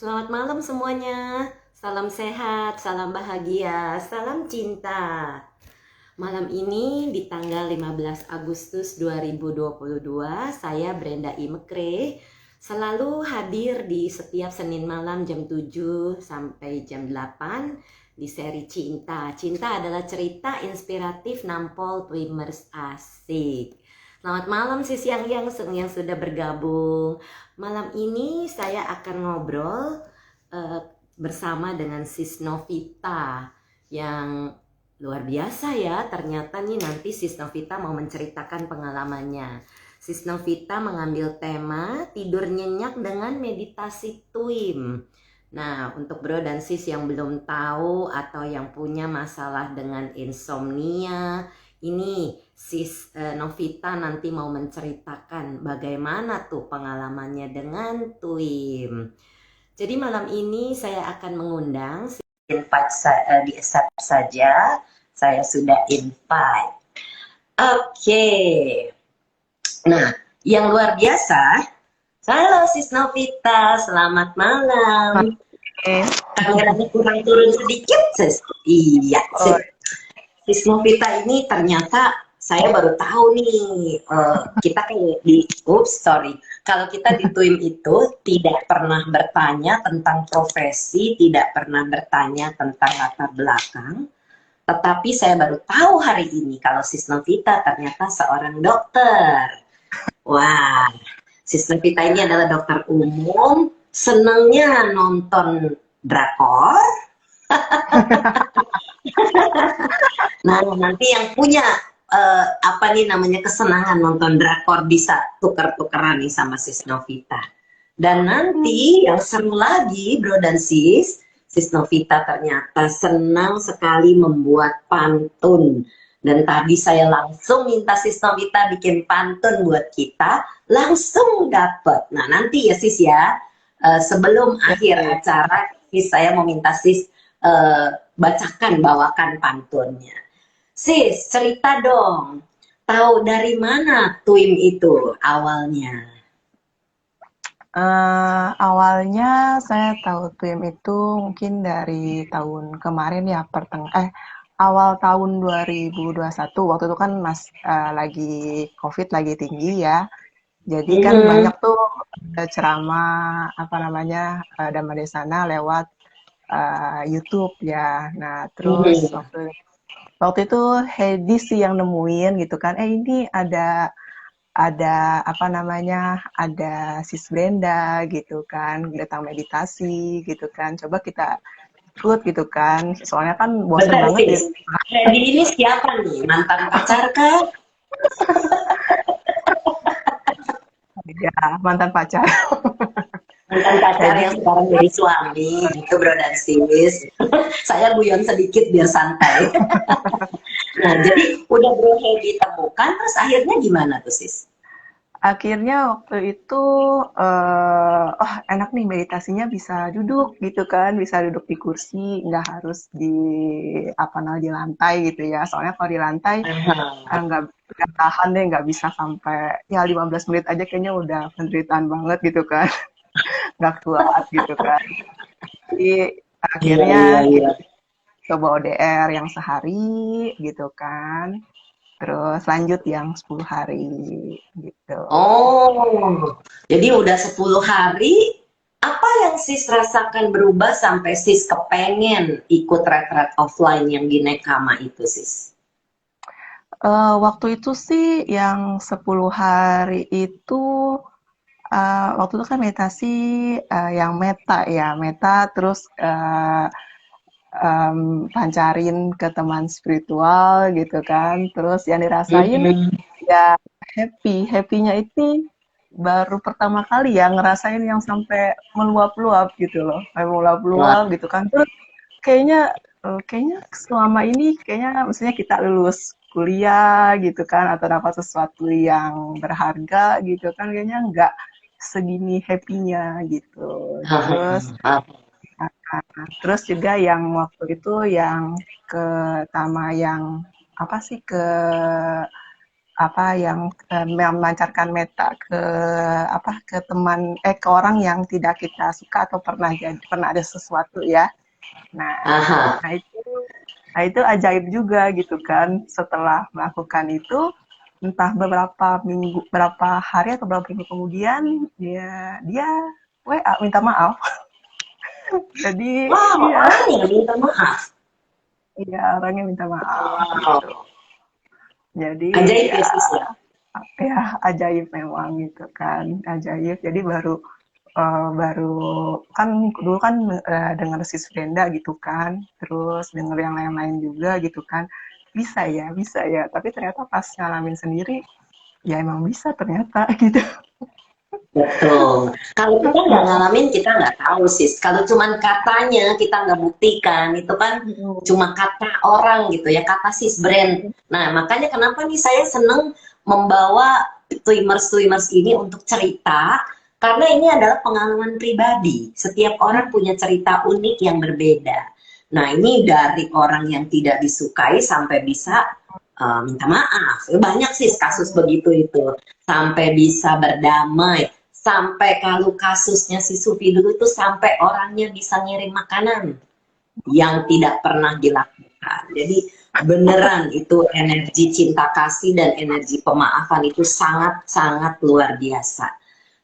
Selamat malam semuanya. Salam sehat, salam bahagia, salam cinta. Malam ini di tanggal 15 Agustus 2022, saya Brenda Imekre selalu hadir di setiap Senin malam jam 7 sampai jam 8 di seri Cinta. Cinta adalah cerita inspiratif nampol Twimers asik. Selamat malam sis yang sudah bergabung. Malam ini saya akan ngobrol eh, bersama dengan sis Novita yang luar biasa ya. Ternyata nih nanti sis Novita mau menceritakan pengalamannya. Sis Novita mengambil tema tidur nyenyak dengan meditasi Twim. Nah, untuk bro dan sis yang belum tahu atau yang punya masalah dengan insomnia, ini sis Novita nanti mau menceritakan bagaimana tuh pengalamannya dengan Twim. Jadi malam ini saya akan mengundang di accept saja. Saya sudah invite. Oke. Nah, yang luar biasa. Halo sis Novita, selamat malam. Oke. Kameranya kurang turun sedikit, sis. Iya, Oh, sis Novita ini ternyata saya baru tahu nih, kita kayak kalau kita di Twim itu tidak pernah bertanya tentang profesi, tidak pernah bertanya tentang latar belakang, tetapi saya baru tahu hari ini kalau sis Novita ternyata seorang dokter. Wah, sis Novita ini adalah dokter umum, senangnya nonton drakor. Nah, nanti yang punya apa nih namanya kesenangan nonton drakor bisa tuker-tukeran nih sama sis Novita. Dan nanti yang seru lagi, bro dan sis Novita ternyata senang sekali membuat pantun. Dan tadi saya langsung minta sis Novita bikin pantun buat kita, langsung dapet. Nah nanti ya sis ya, sebelum akhir oke. acara, saya mau minta sis bawakan pantunnya. Sis, cerita dong. Tahu dari mana Twim itu awalnya? Awalnya saya tahu Twim itu mungkin dari tahun kemarin ya, awal tahun 2021. Waktu itu kan lagi COVID lagi tinggi ya. Jadi kan Mhm. banyak tuh ceramah apa namanya Dhamma Desana lewat YouTube ya. Nah, terus Mhm. waktu itu Hedi sih yang nemuin gitu kan. Ini ada apa namanya, ada Sis Brenda gitu kan, datang meditasi gitu kan, coba kita ikut gitu kan, soalnya kan bosen Bentar banget di sis, rumah. Freddy ini siapa nih? Mantan pacar kah? Ya, mantan pacar. Mantan pacar Jadi yang sekarang jadi suami, gitu bro dan sis. Saya guyon sedikit biar santai. Nah, jadi udah bro Hedi temukan, terus akhirnya gimana tuh sis? akhirnya waktu itu oh enak nih meditasinya bisa duduk gitu kan, bisa duduk di kursi, nggak harus di apa namanya di lantai gitu ya. Soalnya kalau di lantai Aha. nggak tahan deh, nggak bisa sampai ya 15 menit aja kayaknya udah penderitaan banget gitu kan, nggak kuat gitu kan. Jadi Iya, akhirnya iya, iya. kita coba ODR yang sehari gitu kan, terus lanjut yang 10 hari gitu. Oh, jadi udah 10 hari, apa yang sis rasakan berubah sampai sis kepengen ikut retret offline yang di Nekama itu sis? Waktu itu sih yang 10 hari itu, waktu itu kan meditasi, yang meta ya, meta terus, pancarin ke teman spiritual gitu kan, terus yang dirasain Mhm. ya happy-nya itu baru pertama kali ya ngerasain yang sampai meluap-luap gitu loh, sampai Wah, meluap-luap gitu kan. Terus kayaknya kayaknya selama ini kayaknya maksudnya kita lulus kuliah gitu kan atau dapat sesuatu yang berharga gitu kan kayaknya nggak segini happy-nya gitu. Terus terus juga yang waktu itu yang ke Tama yang apa sih apa yang memancarkan meta ke apa ke teman ke orang yang tidak kita suka atau pernah ada sesuatu ya. Nah, Aha. nah itu nah itu ajaib juga gitu kan. Setelah melakukan itu entah beberapa hari atau beberapa minggu kemudian dia WA minta maaf. Jadi Wow, iya, orang yang minta maaf. iya orangnya minta maaf gitu. Wow. Jadi Ajaib ya ya sis ya. ya ajaib memang gitu kan, ajaib. Jadi baru kan dulu kan denger Sis Brenda gitu kan, terus denger yang lain-lain juga gitu kan, bisa ya, tapi ternyata pas ngalamin sendiri, ya emang bisa ternyata gitu. Betul. Kalau kita nggak ngalamin, kita nggak tahu sis. Kalau cuman katanya, kita nggak buktikan, itu kan cuma kata orang gitu ya, kata sis brand. Nah, makanya kenapa nih saya seneng membawa swimmers-swimmers ini untuk cerita, karena ini adalah pengalaman pribadi. Setiap orang punya cerita unik yang berbeda. Nah, ini dari orang yang tidak disukai sampai bisa minta maaf. Banyak sih kasus begitu itu. Sampai bisa berdamai, sampai kalau kasusnya si Sufi dulu itu sampai orangnya bisa ngirim makanan yang tidak pernah dilakukan. Jadi beneran itu energi cinta kasih dan energi pemaafan itu sangat-sangat luar biasa.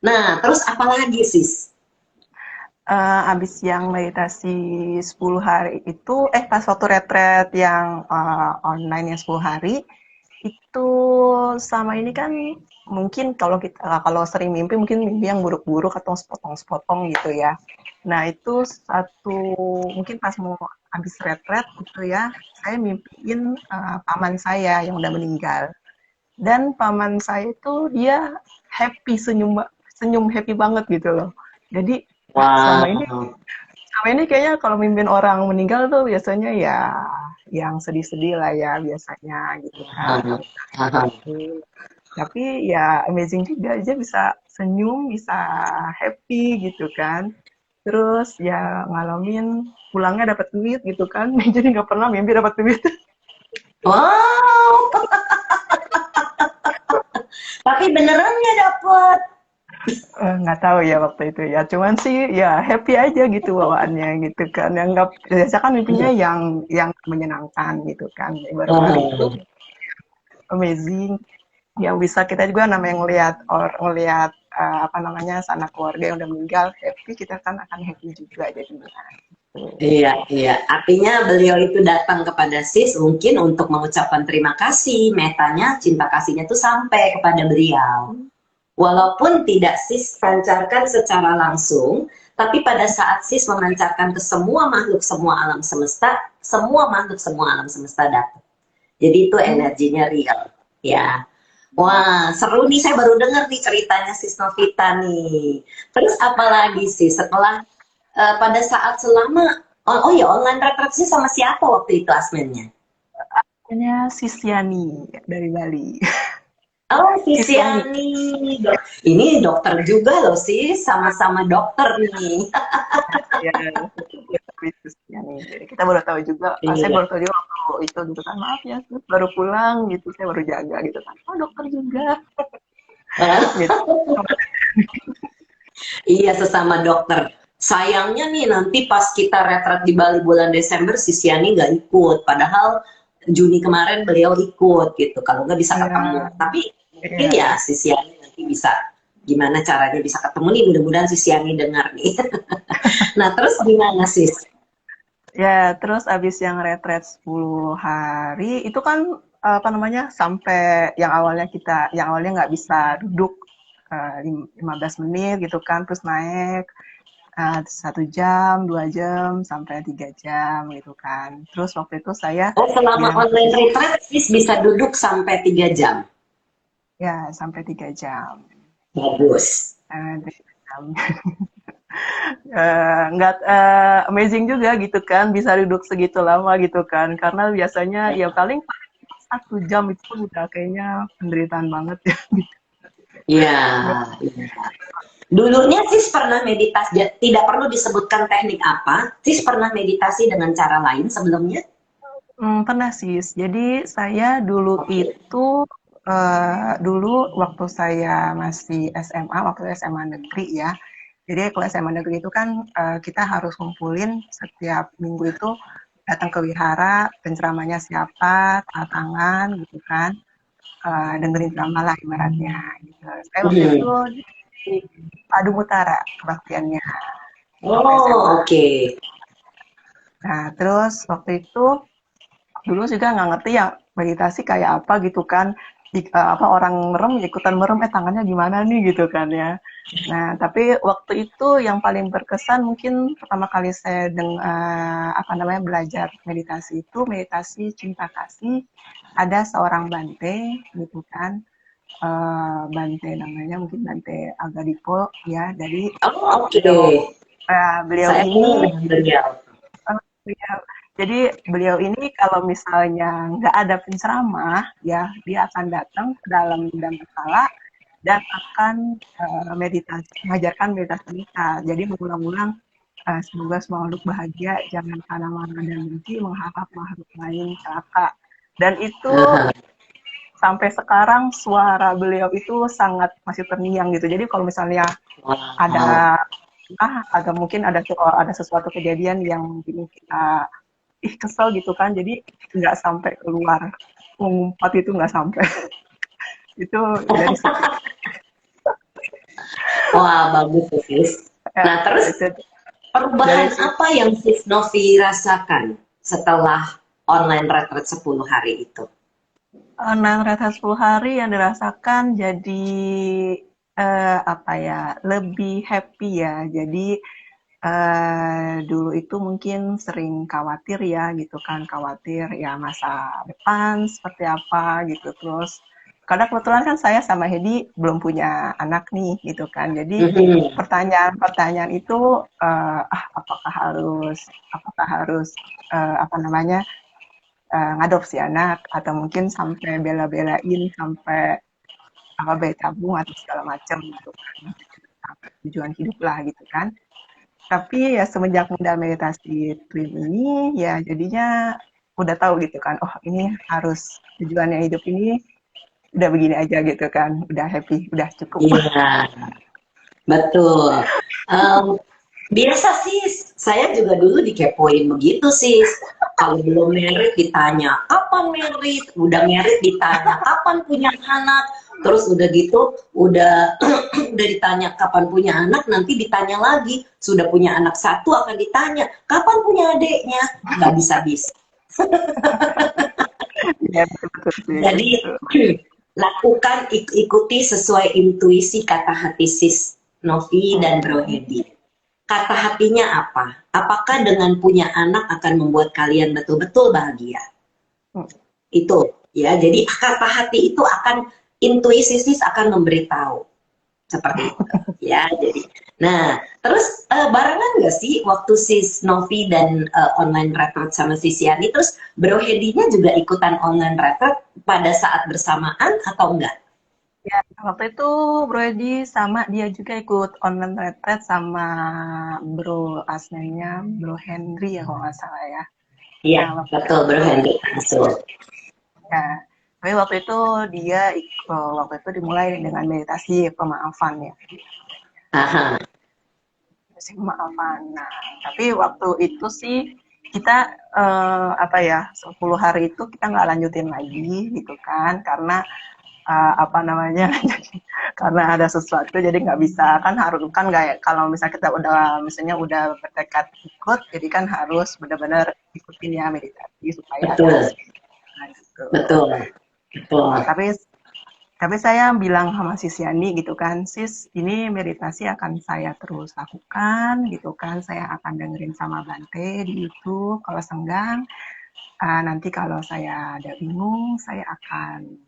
Nah, terus apa lagi sis? Abis yang meditasi 10 hari itu, pas waktu retret yang online yang 10 hari, itu sama ini kan mungkin kalau sering mimpi mungkin mimpi yang buruk-buruk atau sepotong-sepotong gitu ya. Nah itu mungkin pas mau habis retret gitu ya, saya mimpiin paman saya yang udah meninggal. Dan paman saya itu dia happy, senyum senyum happy banget gitu loh. Jadi selama ini Wow. selama ini kayaknya kalau mimpin orang meninggal tuh biasanya ya yang sedih-sedih lah ya biasanya gitu kan. Tapi ya amazing juga aja bisa senyum, bisa happy gitu kan. Terus ya ngalamin pulangnya dapat duit gitu kan. Jadi nggak pernah mimpi dapat duit. Wow, tapi beneran nggak dapet? Nggak tahu ya waktu itu ya. Cuman sih ya happy aja gitu bawaannya gitu kan. Yang nggak biasa kan mimpinya yang menyenangkan gitu kan. Baru kali itu amazing yang bisa kita juga namanya ngelihat apa namanya sanak keluarga yang udah meninggal happy kita kan akan happy juga jadinya. Iya, iya. Artinya beliau itu datang kepada sis mungkin untuk mengucapkan terima kasih. Metanya, cinta kasihnya itu sampai kepada beliau. Walaupun tidak sis pancarkan secara langsung, tapi pada saat sis memancarkan ke semua makhluk, semua alam semesta, semua makhluk, semua alam semesta datang. Jadi itu energinya real. Ya. Wah, seru nih. Saya baru dengar nih ceritanya sis Novita nih. Terus apalagi sih setelah pada saat selama oh ya online retreat sama siapa waktu itu asmennya? Hanya Sisyani dari Bali. Oh, si Sisyani. Siani. Ini dokter juga loh sih, sama-sama dokter nih. Ya, ya, tapi Sisyani. Jadi kita baru tahu juga, saya Iya. baru tahu juga waktu itu gitu kan, maaf ya, baru pulang gitu, saya baru jaga gitu kan. Oh dokter juga, gitu. Iya, sesama dokter. Sayangnya nih nanti pas kita retret di Bali bulan Desember si Siani nggak ikut. Padahal Juni kemarin beliau ikut gitu. Kalau nggak bisa ketemu. Iya, Tapi mungkin ya iya. si Siani nanti bisa gimana caranya bisa ketemu nih. Mudah-mudahan si Siani dengar nih. Nah terus gimana sis? Ya, terus abis yang retret 10 hari, itu kan apa namanya, sampai yang awalnya nggak bisa duduk 15 menit gitu kan, terus naik 1 jam, 2 jam, sampai 3 jam gitu kan. Terus waktu itu saya Oh selama yang online retret sis bisa duduk sampai 3 jam. ya sampai 3 jam. Bagus. 3 jam. Nggak amazing juga gitu kan, bisa duduk segitu lama gitu kan. Karena biasanya ya paling 1 jam itu pun udah kayaknya penderitaan banget ya. Iya. Iya. Dulunya sis pernah meditasi, tidak perlu disebutkan teknik apa, sis pernah meditasi dengan cara lain sebelumnya? Pernah sih. Jadi saya dulu Oke. itu dulu waktu saya masih SMA, waktu SMA negeri ya. Jadi kalau SMA negeri itu kan kita harus ngumpulin setiap minggu itu datang ke wihara, penceramahnya siapa, tanda tangan gitu kan, dengerin ceramah lah ibaratnya gitu. Saya waktu itu Mhm. di Padung Utara kebaktiannya waktu SMA. Oh, oke. Nah, terus waktu itu dulu juga nggak ngerti ya meditasi kayak apa gitu kan. Apa orang merem ya ikutan merem, tangannya gimana nih gitu kan ya. Nah, tapi waktu itu yang paling berkesan mungkin pertama kali saya apa namanya belajar meditasi itu meditasi cinta kasih. Ada seorang Bante gitu kan. Bante namanya mungkin Bante Agadipo ya. Jadi Oh, beliau oke. beliau Saya ini kenal dengan beliau. Iya. Jadi beliau ini kalau misalnya nggak ada penceramah, ya dia akan datang ke dalam Dhammasala dan akan meditasi, mengajarkan meditasi kita. Jadi mengulang-ulang semoga semua makhluk bahagia, jangan karena marah dan benci mengharap makhluk lain celaka. Dan itu Aha. sampai sekarang suara beliau itu sangat masih terngiang gitu. Jadi kalau misalnya Wow. ada ada mungkin ada sesuatu kejadian yang bikin kita kesel gitu kan, jadi nggak sampai keluar ngumpat itu nggak sampai. Itu dari situ Wah, bagus tuh, sis. ya, Nah, terus itu dari perubahan situ apa yang sis Novi rasakan setelah online retreat 10 hari itu? Nang Reta 10 hari yang dirasakan jadi apa ya, lebih happy ya. Jadi dulu itu mungkin sering khawatir ya gitu kan, khawatir ya masa depan seperti apa gitu. Terus karena kebetulan kan saya sama Hedi belum punya anak nih gitu kan. Jadi Mhm. pertanyaan-pertanyaan itu apakah harus apa namanya ngadopsi anak atau mungkin sampai bela-belain sampai apa bayi tabung atau segala macam gitu kan. Tujuan hidup lah gitu kan. Tapi ya semenjak muda meditasi Twin ini, ya jadinya udah tahu gitu kan, oh ini harus tujuannya hidup ini udah begini aja gitu kan, udah happy, udah cukup. Iya, betul. Em, biasa sih, saya juga dulu dikepoin begitu sis. Kalau belum merit ditanya, kapan merit? Udah merit ditanya, kapan punya anak? Terus udah gitu, udah udah ditanya kapan punya anak, nanti ditanya lagi. Sudah punya anak satu akan ditanya, kapan punya adiknya? Nggak bisa-bisa. Ya betul-betul sih. Jadi lakukan ikuti sesuai intuisi kata hati sis Novi dan Bro Hmm. Hedi. Kata hatinya apa? Apakah dengan punya anak akan membuat kalian betul-betul bahagia? Itu ya. Jadi kata hati itu akan intuisi sis akan memberitahu seperti itu ya. Jadi nah terus barengan nggak sih waktu sis Novi dan online retreat sama sis Yani, terus Bro Hedinya juga ikutan online retreat pada saat bersamaan atau enggak? Ya, waktu itu Bro Edi sama dia juga ikut online retreat sama Bro aslinya Bro Henry ya kalau nggak salah ya. Iya, Nah waktu betul Bro itu Henry masuk. ya, tapi waktu itu dimulai dengan meditasi pemaafan ya. Aha. Meditasi pemaafan. Nah, tapi waktu itu sih kita apa ya 10 hari itu kita nggak lanjutin lagi gitu kan karena apa namanya karena ada sesuatu jadi nggak bisa kan harus kan nggak kalau misalnya kita udah misalnya udah bertekad ikut jadi kan harus benar-benar ikutin ya meditasi supaya ada Betul, hasil gitu. betul, betul. Tapi saya bilang sama Sis Yani gitu kan, Sis, ini meditasi akan saya terus lakukan gitu kan, saya akan dengerin sama Bante di YouTube kalau senggang. Nanti kalau saya ada bingung, saya akan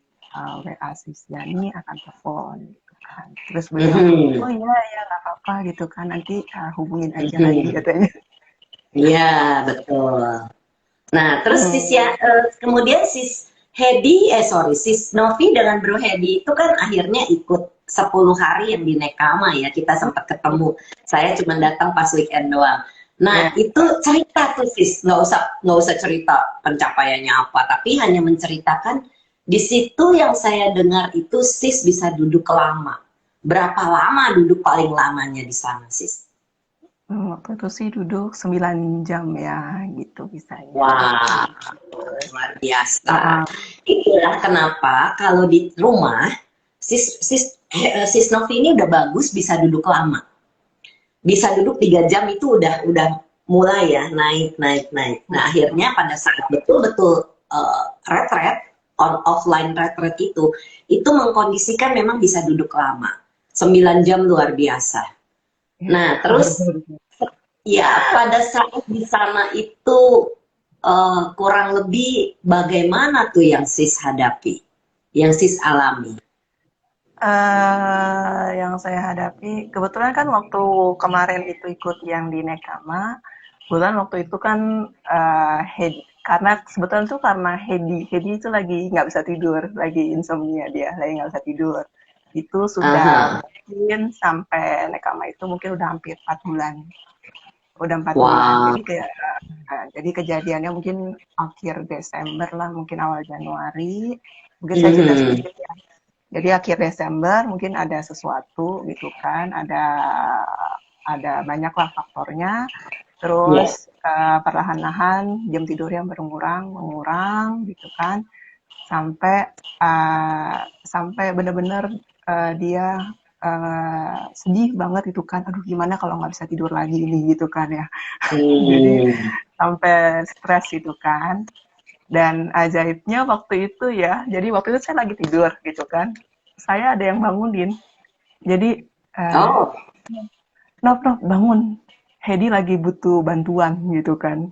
WA Sis Yani, akan telepon gitu kan. Terus beliau, Mhm, oh iya ya nggak apa-apa gitu kan, nanti hubungin aja lagi mhm. katanya. Iya, betul. Nah, terus Hmm, kemudian sis Hedi, sorry, sis Novi dengan Bro Hedi itu kan akhirnya ikut 10 hari yang di Nekama ya, kita sempat ketemu. Saya cuma datang pas weekend doang. Nah, ya, itu cerita tuh sis, nggak usah cerita pencapaiannya apa, tapi hanya menceritakan Di situ yang saya dengar itu sis bisa duduk lama. Berapa lama duduk paling lamanya di sana, sis? Waktu itu sih duduk 9 jam ya, gitu bisanya. Wah, Gitu. luar biasa. Heeh. Itulah kenapa kalau di rumah sis Novi ini udah bagus bisa duduk lama. Bisa duduk 3 jam itu udah mulai ya naik naik naik. Nah akhirnya pada saat betul-betul retret offline retret itu mengkondisikan memang bisa duduk lama 9 jam luar biasa. Ya, Nah terus luar biasa. ya pada saat di sana itu kurang lebih bagaimana tuh yang sis hadapi, yang sis alami? Yang saya hadapi, kebetulan kan waktu kemarin itu ikut yang di Nekama, kebetulan waktu itu kan karena sebetulnya tuh karena Hedi itu lagi nggak bisa tidur, lagi insomnia dia, lagi nggak bisa tidur. Itu sudah Aha. mungkin sampai Nekama itu mungkin udah hampir 4 bulan. Udah 4 bulan. Wah. Jadi kejadiannya mungkin akhir Desember lah, mungkin awal Januari. Mungkin saya cerita Mhm. sedikit ya. Jadi akhir Desember mungkin ada sesuatu gitu kan, ada banyaklah faktornya. Ya. Terus perlahan-lahan jam tidur yang berkurang, mengurang gitu kan, sampai sampai benar-benar dia sedih banget itu kan, aduh gimana kalau nggak bisa tidur lagi ini gitu kan ya. Jadi Hmm. sampai stres gitu kan. Dan ajaibnya waktu itu ya, jadi waktu itu saya lagi tidur gitu kan. Saya ada yang bangunin. Jadi, eh, Oh. Nop, Nop, bangun. Hedi lagi butuh bantuan gitu kan.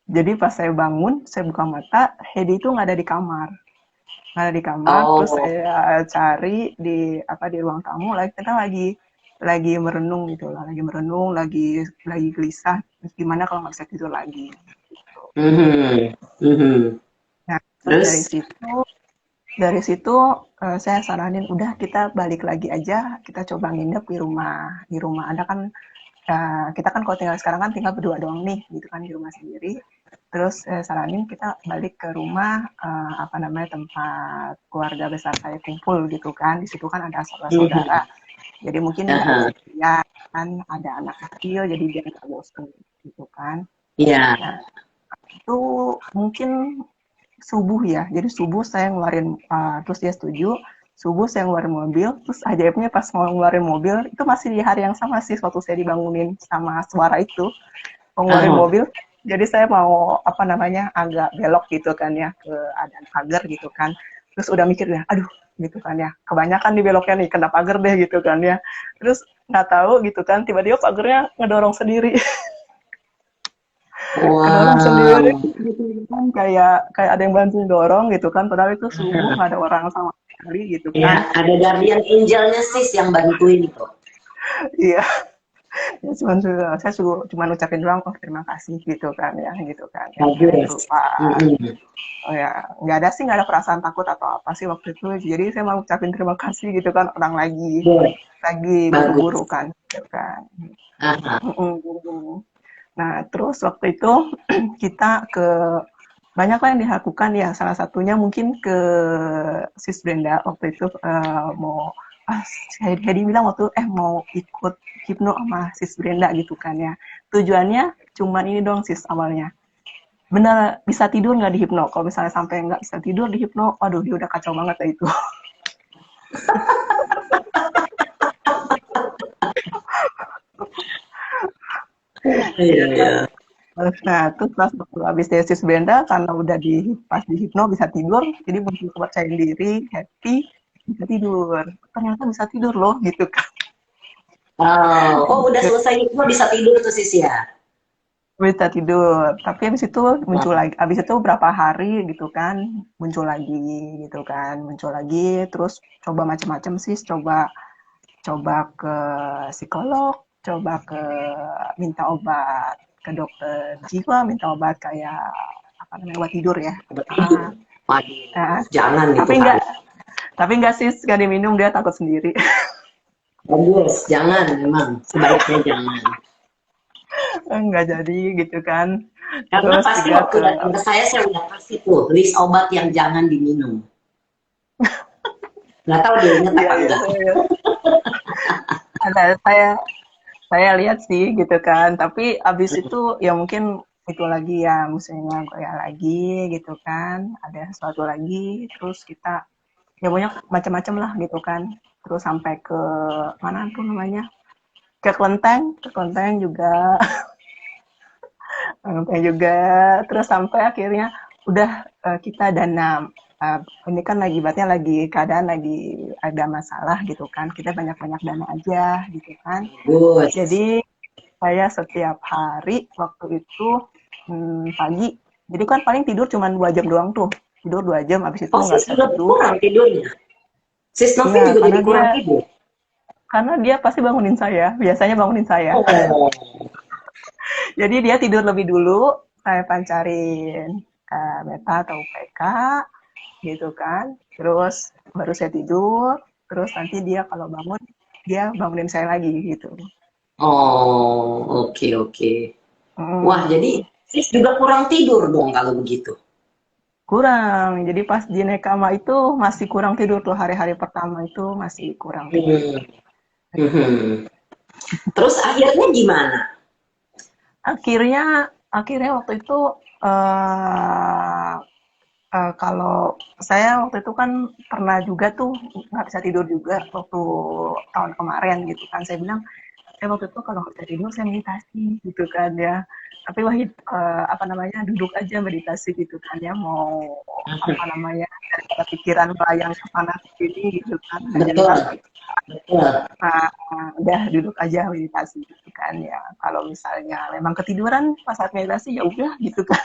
Jadi pas saya bangun, saya buka mata, Hedi itu nggak ada di kamar. Nggak ada di kamar, terus Oh. saya cari di apa di ruang tamu, kita lagi merenung gitu lah, lagi merenung, lagi gelisah, gimana kalau nggak bisa tidur lagi. Gitu. Mhm. Mhm. Nah, terus dari Terus? situ Dari situ saya saranin udah kita balik lagi aja, kita coba nginep di rumah. Di rumah ada kan kita kan kalau tinggal sekarang kan tinggal berdua doang nih, gitu kan di rumah sendiri. Terus saranin kita balik ke rumah apa namanya tempat keluarga besar saya kumpul gitu kan. Di situ kan ada saudara-saudara. Mhm. Jadi mungkin nggak Aha. sendirian kan ada anak kecil jadi biar nggak bosan gitu kan. Ya. Nah, itu mungkin subuh ya. Jadi subuh saya ngeluarin, terus dia setuju. Subuh saya ngeluarin mobil, terus ajaibnya pas mau ngeluarin mobil, itu masih di hari yang sama sih waktu saya dibangunin sama suara itu. Mau ngeluarin Aha. mobil, jadi saya mau apa namanya agak belok gitu kan ya ke ada pagar gitu kan. Terus udah mikir ya, aduh gitu kan ya. Kebanyakan di beloknya nih kena pagar deh gitu kan ya. Terus nggak tahu gitu kan, tiba-tiba pagarnya ngedorong sendiri. Kedorong sendiri Wow. gitu kan kayak kayak ada yang bantu dorong gitu kan padahal itu subuh nggak ada orang sama sekali gitu Ya, kan. ada guardian angelnya sis yang bantuin itu. Iya, ya cuman ucapin doang oh terima kasih gitu kan ya saya Bagus. berupa Mhm. oh ya nggak ada sih nggak ada perasaan takut atau apa sih waktu itu jadi saya mau ucapin terima kasih gitu kan orang Good. lagi Bagus. buru-buru kan gitu kan. Aha. Mm-mm. Nah, terus waktu itu kita ke banyak lah yang dilakukan ya. Salah satunya mungkin ke Sis Brenda waktu itu mau Hedi bilang waktu mau ikut hipno sama Sis Brenda gitu kan ya. Tujuannya cuman ini dong Sis awalnya. Benar bisa tidur nggak di hipno? Kalau misalnya sampai nggak bisa tidur di hipno, waduh dia udah kacau banget ya itu. Iya, Iya kan. iya. Nah, terus pas waktu habis tesis Brenda, karena udah pas di hipno bisa tidur, jadi muncul kepercayaan diri, happy, bisa tidur. Ternyata bisa tidur loh, gitu kan. Oh, oh udah selesai itu bisa tidur tuh sis ya. Bisa tidur. Tapi habis itu muncul lagi, habis itu berapa hari gitu kan, muncul lagi gitu kan, muncul lagi, terus coba macam-macam sih, coba coba ke psikolog, coba minta obat ke dokter jiwa, minta obat kayak apa namanya obat tidur ya. Obat Ah, tidur. Waduh, ah, jangan itu tapi kali. enggak sih gak diminum dia takut sendiri. Bagus, jangan memang. Sebaiknya jangan. Enggak jadi gitu kan. Karena Terus pasti juga waktu ke datang ke saya udah kasih tuh list obat yang jangan diminum. Nggak tahu dia inget Iya, apa iya, enggak. saya lihat sih gitu kan. Tapi abis itu ya mungkin itu lagi ya musimnya goyah lagi gitu kan. Ada sesuatu lagi, terus kita ya banyak macam-macam lah gitu kan. Terus sampai ke mana tuh namanya? Ke Kelenteng juga, Kelenteng juga. Terus sampai akhirnya udah kita dana. Ini kan lagi ibaratnya lagi keadaan lagi ada masalah gitu kan. Kita banyak-banyak dana aja gitu kan. Bagus. Jadi saya setiap hari waktu itu pagi. Jadi kan paling tidur cuma 2 jam doang tuh. Tidur 2 jam, habis itu Oh, nggak sis bisa juga tidur. kurang tidurnya. Sis Novi Iya, juga jadi kurang tidur. karena dia pasti bangunin saya. Biasanya bangunin saya. Oh. Jadi dia tidur lebih dulu. Saya pancarin beta atau PK gitu kan. Terus baru saya tidur. Terus nanti dia kalau bangun, dia bangunin saya lagi gitu. Oh, oke oke. Wah, jadi Hmm. sis juga kurang tidur dong kalau begitu. Kurang. Jadi pas di Nekama itu masih kurang tidur tuh hari-hari pertama itu masih kurang tidur. Hmm. Mhm. Terus akhirnya gimana? Akhirnya akhirnya waktu itu eh kalau saya waktu itu kan pernah juga tuh nggak bisa tidur juga waktu tahun kemarin gitu kan. Saya bilang saya waktu itu kalau nggak bisa tidur saya meditasi gitu kan ya. Tapi Wahid apa namanya duduk aja meditasi gitu kan ya mau apa namanya daripada pikiran melayang ke sana ke sini gitu kan hanya dengar Betul, betul. udah duduk aja meditasi gitu kan ya. Kalau misalnya memang ketiduran pas saat meditasi ya udah gitu kan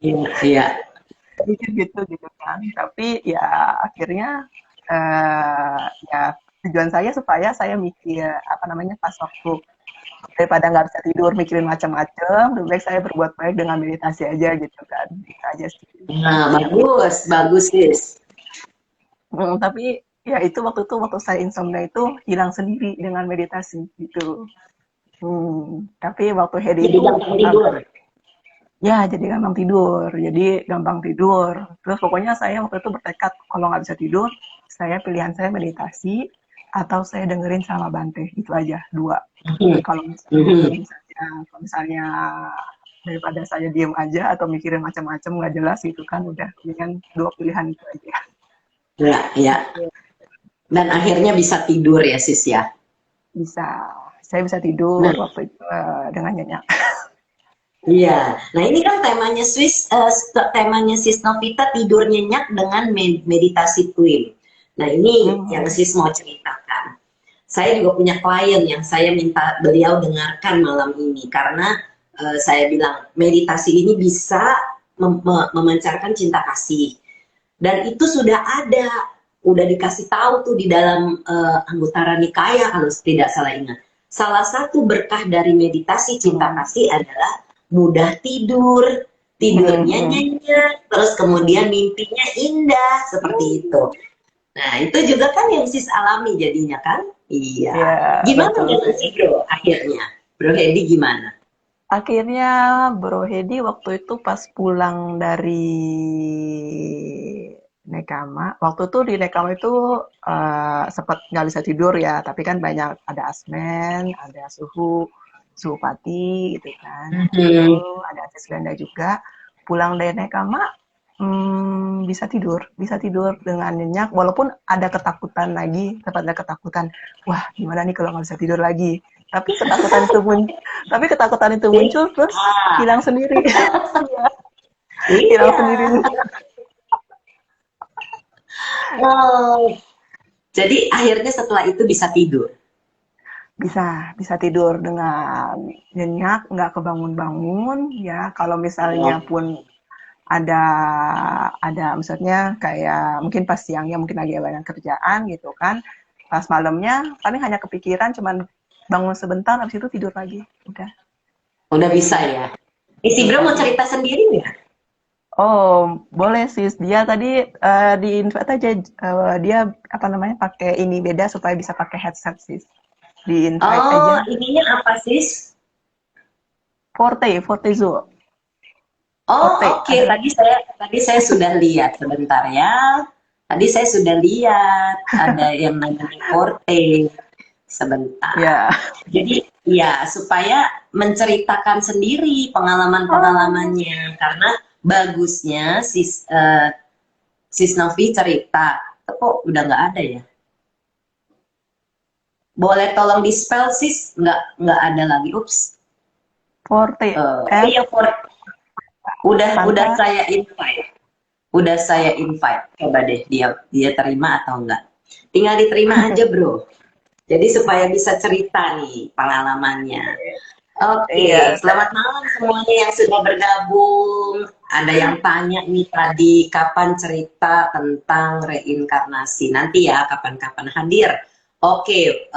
Iya, iya. mikir gitu gitu kan. Tapi ya akhirnya ya tujuan saya supaya saya mikir apa namanya pas waktu daripada nggak bisa tidur mikirin macam-macam, lebih baik saya berbuat baik dengan meditasi aja gitu kan. Gitu aja sih. Nah, bagus, bagus, sis. Tapi ya itu waktu saya insomnia itu hilang sendiri dengan meditasi gitu. Tapi waktu Hedi Jadi itu gampang tidur. ya jadi gampang tidur, jadi gampang tidur. Terus pokoknya saya waktu itu bertekad kalau nggak bisa tidur, saya pilihan saya meditasi atau saya dengerin sama Bante, itu aja dua. Mhm, Kalau mhm. kalau misalnya daripada saya diem aja atau mikirin macam-macam nggak jelas gitu kan, udah dengan dua pilihan itu aja. Ya, ya. Gitu. Dan akhirnya bisa tidur ya, sis ya. Bisa, saya bisa tidur Nah, waktu itu dengan nyenyak. iya. Nah, ini kan temanya sis Novita tidur nyenyak dengan meditasi twin. Nah, ini yang Hmm. sis mau ceritakan. Saya juga punya klien yang saya minta beliau dengarkan malam ini karena saya bilang meditasi ini bisa memancarkan cinta kasih dan itu sudah ada, udah dikasih tahu tuh di dalam Anggutara Nikaya kalau tidak salah ingat. Salah satu berkah dari meditasi cinta Hmm. kasih adalah mudah tidur, Hmm. tidurnya Hmm. nyenyak, terus kemudian mimpinya indah seperti itu. Nah, itu juga kan yang sis alami jadinya kan? Ya, Iya. Gimana betul dengan sih. si Bro akhirnya? Bro Hedi gimana? Akhirnya Bro Hedi waktu itu pas pulang dari Nekama, waktu itu di Nekama itu sempat nggak bisa tidur ya, tapi kan banyak ada asmen, ada suhu pati gitu kan. Itu Mhm. ada akses ganda juga. Pulang dari Nekama bisa tidur dengan nyenyak, walaupun ada ketakutan lagi, sempat ada ketakutan, wah gimana nih kalau nggak bisa tidur lagi. Tapi ketakutan itu muncul, tapi ketakutan itu muncul terus Ah, hilang sendiri. Iya, hilang iya. sendiri. Oh, jadi akhirnya setelah itu bisa tidur. Bisa tidur dengan nyenyak, nggak kebangun-bangun ya. Kalau misalnya Oh, pun ada maksudnya kayak mungkin pas siangnya mungkin lagi banyak kerjaan gitu kan. Pas malamnya paling hanya kepikiran cuman bangun sebentar habis itu tidur lagi. Udah udah bisa gitu. ya. Isi Bro mau cerita sendiri nggak? Oh, boleh sis. Dia tadi di invite aja dia apa namanya pakai ini beda supaya bisa pakai headset sis. Di invite aja. Oh, ininya apa sis? Forte Zoo. Oh, Forte oke. ada Tadi saya sudah lihat sebentar ya. Tadi saya sudah lihat ada yang namanya Forte sebentar. Ya. Jadi ya supaya menceritakan sendiri pengalaman-pengalamannya karena bagusnya Sis Novi cerita. Kok udah nggak ada ya? Boleh tolong di-spell sis? Nggak ada lagi. Ups. Forte. Iya, udah Tangga. saya invite. Udah saya invite. Coba deh dia terima atau enggak. Tinggal diterima aja, Bro. Jadi supaya bisa cerita nih pengalamannya. Oke, Iya. selamat malam semuanya yang sudah bergabung. Ada yang tanya nih tadi kapan cerita tentang reinkarnasi. Nanti ya kapan-kapan hadir. Oke,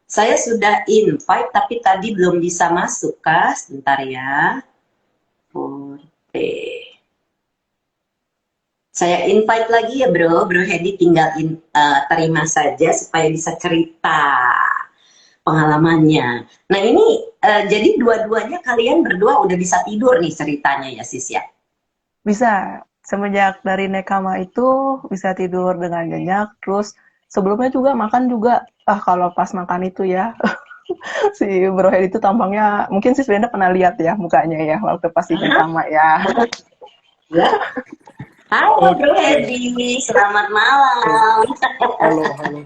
saya sudah invite tapi tadi belum bisa masuk, Kak. Sebentar ya. Oke. Saya invite lagi ya Bro Hedi tinggal terima saja supaya bisa cerita pengalamannya. Nah ini jadi dua-duanya kalian berdua udah bisa tidur nih ceritanya ya Sis ya? Bisa. Semenjak dari Nekama itu bisa tidur dengan nyenyak. Terus sebelumnya juga makan juga. Kalau pas makan itu ya, si Bro Hedi itu tampangnya, mungkin si Brenda pernah lihat ya mukanya ya, waktu pas di Hah? Nekama ya. Ya? Halo Bro Oke, Hedi, selamat malam. halo, halo.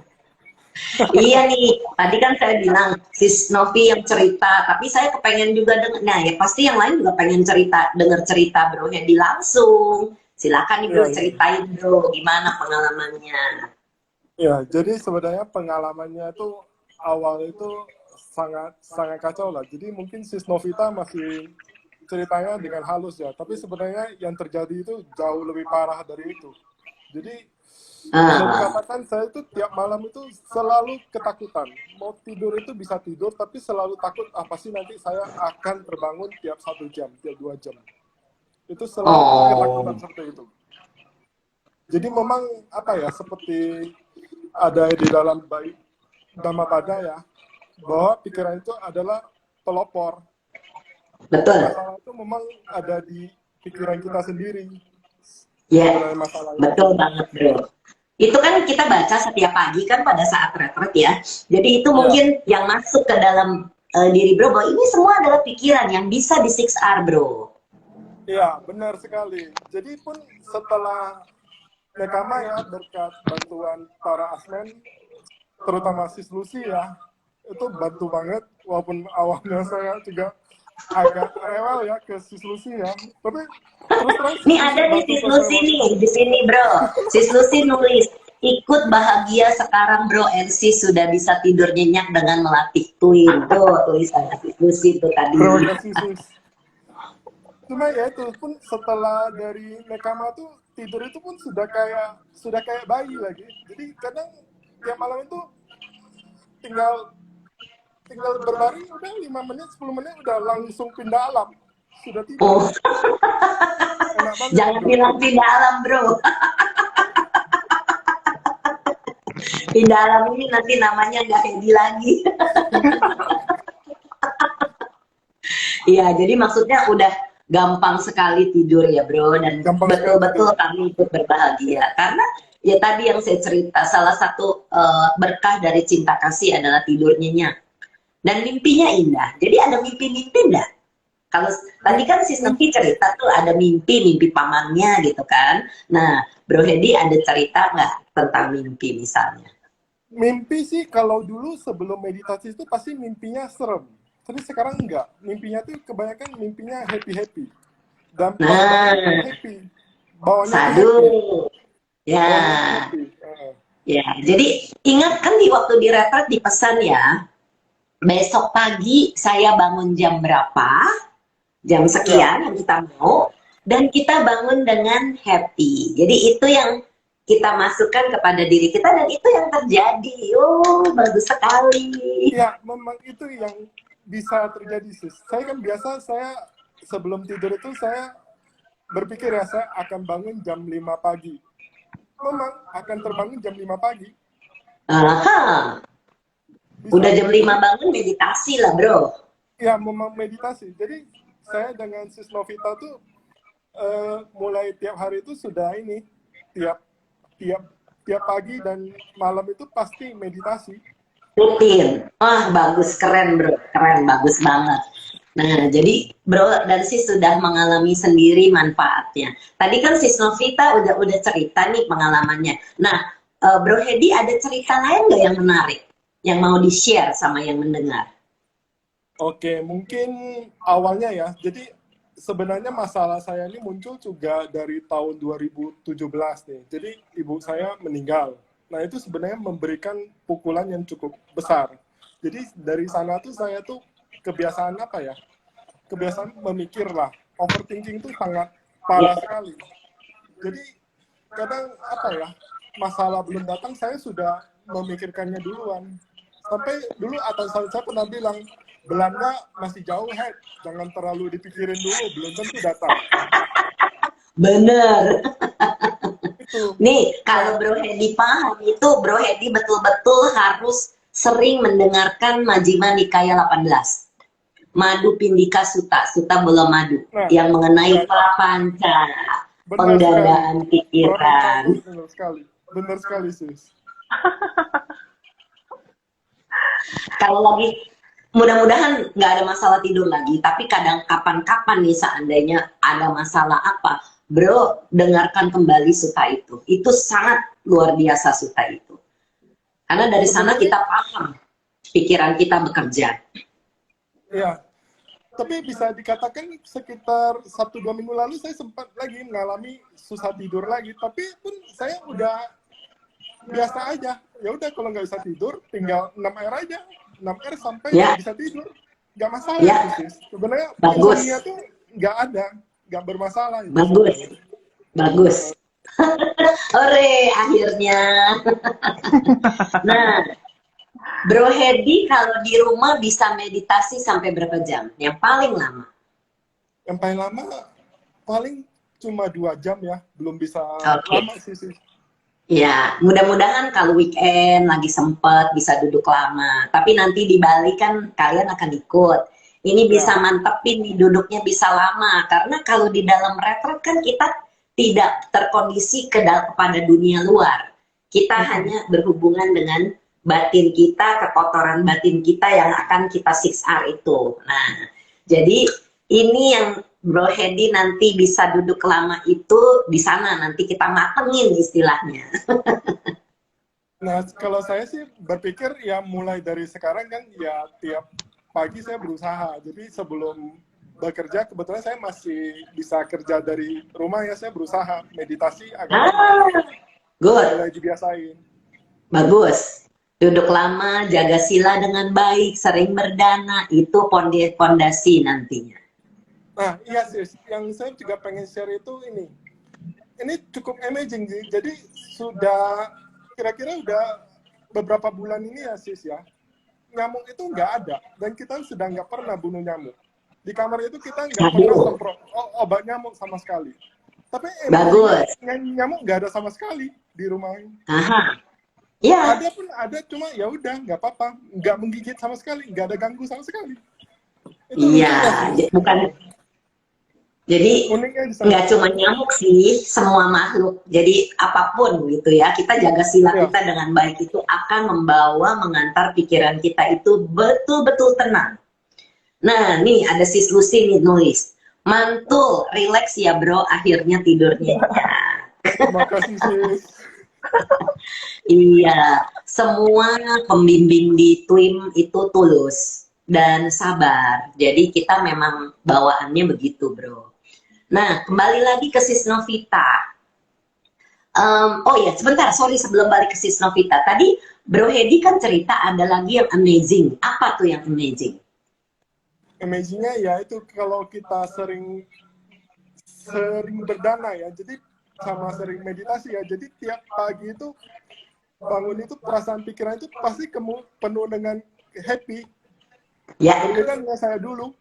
Iya nih, tadi kan saya bilang Sis Novi yang cerita, tapi saya kepengen juga denger. Nah ya pasti yang lain juga pengen cerita, denger cerita Bro Hedi langsung. Silakan nih Ya, Bro ya, ceritain Bro, gimana pengalamannya. ya. Jadi sebenarnya pengalamannya itu awal itu sangat sangat kacau lah. Jadi mungkin Sis Novita masih ceritanya dengan halus ya, tapi sebenarnya yang terjadi itu jauh lebih parah dari itu. Jadi bisa Ah, dikatakan saya itu tiap malam itu selalu ketakutan. Mau tidur itu bisa tidur, tapi selalu takut apa sih nanti saya akan terbangun tiap 1 jam, tiap 2 jam. Itu selalu ketakutan oh, seperti itu. Jadi memang apa ya, seperti ada di dalam baik Dhammapada ya, bahwa pikiran itu adalah pelopor. betul. Masalah itu memang ada di pikiran kita sendiri, Ya, sebenarnya masalah itu. betul banget, Bro. Itu kan kita baca setiap pagi kan pada saat retret ya. Jadi itu Ya, mungkin yang masuk ke dalam diri Bro bahwa ini semua adalah pikiran yang bisa di 6R, Bro. iya benar sekali. Jadi pun setelah Nekama ya, berkat bantuan para asmen, terutama Sis Lucy ya, itu bantu banget, walaupun awalnya saya juga agak rewel ya ke Sis Lucy ya, tapi terus terang Nih Sis Lucy ada nih bantu Sis ke saya Lucy banget. nih di sini, Bro. Sis Lucy nulis, ikut bahagia sekarang Bro NC sudah bisa tidur nyenyak dengan melatih Twin. Tuh tulisan Sis Lucy itu Terima tadi. kasih Sis. Cuma ya itu pun setelah dari Nekama tuh tidur itu pun sudah kayak bayi lagi. Jadi kadang tiap malam itu tinggal tinggal berbaring udah 5 menit 10 menit udah langsung pindah alam, sudah tidur, Oh, enak banget jangan itu. bilang di dalam, Bro. Di dalam ini nanti namanya nggak Hedi lagi. Iya, jadi maksudnya udah gampang sekali tidur ya bro, dan Gampang sekali tidur. betul-betul kami ikut berbahagia. Karena ya tadi yang saya cerita, salah satu berkah dari cinta kasih adalah tidur nyenyak. Dan mimpinya indah. Jadi ada mimpi-mimpi enggak? Kalau tadi kan si Snoopy cerita tuh ada mimpi pamannya gitu kan. Nah, Bro Hedi ada cerita nggak tentang mimpi misalnya? Mimpi sih kalau dulu sebelum meditasi itu pasti mimpinya serem, tapi sekarang enggak, mimpinya tuh kebanyakan mimpinya happy happy, dan pas bangun pun Nah, happy, bawahnya tuh sadu. happy, Ya, bawahnya tuh happy. ya. Jadi ingat kan di waktu di retret dipesan ya, besok pagi saya bangun jam berapa, jam Ya, sekian yang kita mau, dan kita bangun dengan happy. Jadi itu yang kita masukkan kepada diri kita dan itu yang terjadi. Oh, bagus sekali. ya memang itu yang bisa terjadi sis. Saya kan biasa, saya sebelum tidur itu saya berpikir ya saya akan bangun jam 5 pagi. Memang akan terbangun jam 5 pagi. Aha, udah Bisa. jam 5 Jadi bangun meditasi lah bro. ya memang meditasi. Jadi saya dengan Sis Novita tuh mulai tiap hari itu sudah ini, tiap tiap tiap pagi dan malam itu pasti meditasi. Rutin. Wah, bagus, keren bro, keren, bagus banget. Nah, jadi bro dan sis sudah mengalami sendiri manfaatnya. Tadi kan sis Novita udah cerita nih pengalamannya. Nah, Bro Hedi ada cerita lain nggak yang menarik, yang mau di-share sama yang mendengar? Oke, mungkin awalnya ya. Jadi sebenarnya masalah saya ini muncul juga dari tahun 2017 nih. Jadi ibu saya meninggal. Nah, itu sebenarnya memberikan pukulan yang cukup besar. Jadi dari sana tuh saya tuh kebiasaan apa ya? Kebiasaan memikir lah. Overthinking tuh sangat parah sekali. Jadi kadang apa ya? Masalah belum datang saya sudah memikirkannya duluan. Sampai dulu atasan saya pernah bilang, Belanda masih jauh, head. Jangan terlalu dipikirin dulu, belum tentu datang. Bener. Itu. Nih, kalau Bro Hedi paham itu, Bro Hedi betul-betul harus sering mendengarkan Majjhima Nikaya 18. Madu Pindika Sutta, Sutta Bola Madu, Nah, yang mengenai ya, prapanca, benar penggandaan sekali. pikiran. Benar sekali. Benar sekali, sis. Kalau lagi, mudah-mudahan nggak ada masalah tidur lagi, tapi kadang kapan-kapan nih seandainya ada masalah apa, Bro, dengarkan kembali Sutta itu. Itu sangat luar biasa Sutta itu. Karena dari sana Sebenarnya, kita paham pikiran kita bekerja. ya. Tapi bisa dikatakan sekitar 1-2 minggu lalu saya sempat lagi mengalami susah tidur lagi. Tapi pun saya udah biasa aja. Ya udah kalau nggak bisa tidur, tinggal 6 air aja. 6 air sampai Ya. bisa tidur. Nggak masalah Ya. itu, sis. Sebenarnya Bagus. insomnia tuh nggak ada. Nggak bermasalah. Itu. Bagus. Bagus. Ore, akhirnya. Nah, Bro Hedi kalau di rumah bisa meditasi sampai berapa jam? Yang paling lama? Yang paling lama paling cuma 2 jam ya. Belum bisa Oke. lama sih, sis. Ya, mudah-mudahan kalau weekend lagi sempet bisa duduk lama. Tapi nanti di Bali kan kalian akan ikut. Ini bisa mantepin nih duduknya bisa lama. Karena kalau di dalam retret kan kita tidak terkondisi kepada dunia luar. Kita hanya berhubungan dengan batin kita, kekotoran batin kita yang akan kita 6R itu. Nah, jadi ini yang Bro Hedi nanti bisa duduk lama itu di sana, nanti kita matengin istilahnya. Nah, kalau saya sih berpikir ya mulai dari sekarang kan ya tiap pagi saya berusaha. Jadi sebelum bekerja, kebetulan saya masih bisa kerja dari rumah ya, saya berusaha meditasi agak Good. mulai dibiasain. Bagus. Duduk lama, jaga sila dengan baik, sering berdana, itu pondasi nantinya. Nah, iya sis, yang saya juga pengen share itu ini. Ini cukup amazing sih. Jadi sudah kira-kira udah beberapa bulan ini ya sis ya. Nyamuk itu nggak ada dan kita sudah nggak pernah bunuh nyamuk. Di kamar itu kita nggak pernah semprot obat nyamuk sama sekali. Tapi bagus. Nyamuk nggak ada sama sekali di rumah ini. Aha. Ya. Ada pun ada, cuma ya udah nggak apa-apa, nggak menggigit sama sekali, nggak ada ganggu sama sekali. Iya, bukan. Jadi nggak cuma nyamuk sih, semua makhluk. Jadi apapun gitu ya, kita jaga sila kita dengan baik itu akan membawa mengantar pikiran kita itu betul-betul tenang. Nah, nih ada sis Lucy nih nulis, mantul, relax ya bro, akhirnya tidurnya. Terima kasih sis. Iya, semua pembimbing di TWIM itu tulus dan sabar. Jadi kita memang bawaannya begitu, bro. Nah, kembali lagi ke Sis Novita. Oh ya, sebentar, sorry sebelum balik ke Sis Novita. Tadi Bro Hedi kan cerita ada lagi yang amazing. Apa tuh yang amazing? Amazingnya ya itu kalau kita sering berdana ya. Jadi sama sering meditasi ya. Jadi tiap pagi itu bangun itu perasaan pikiran itu pasti penuh dengan happy. Ya. Berbeda dengan saya dulu.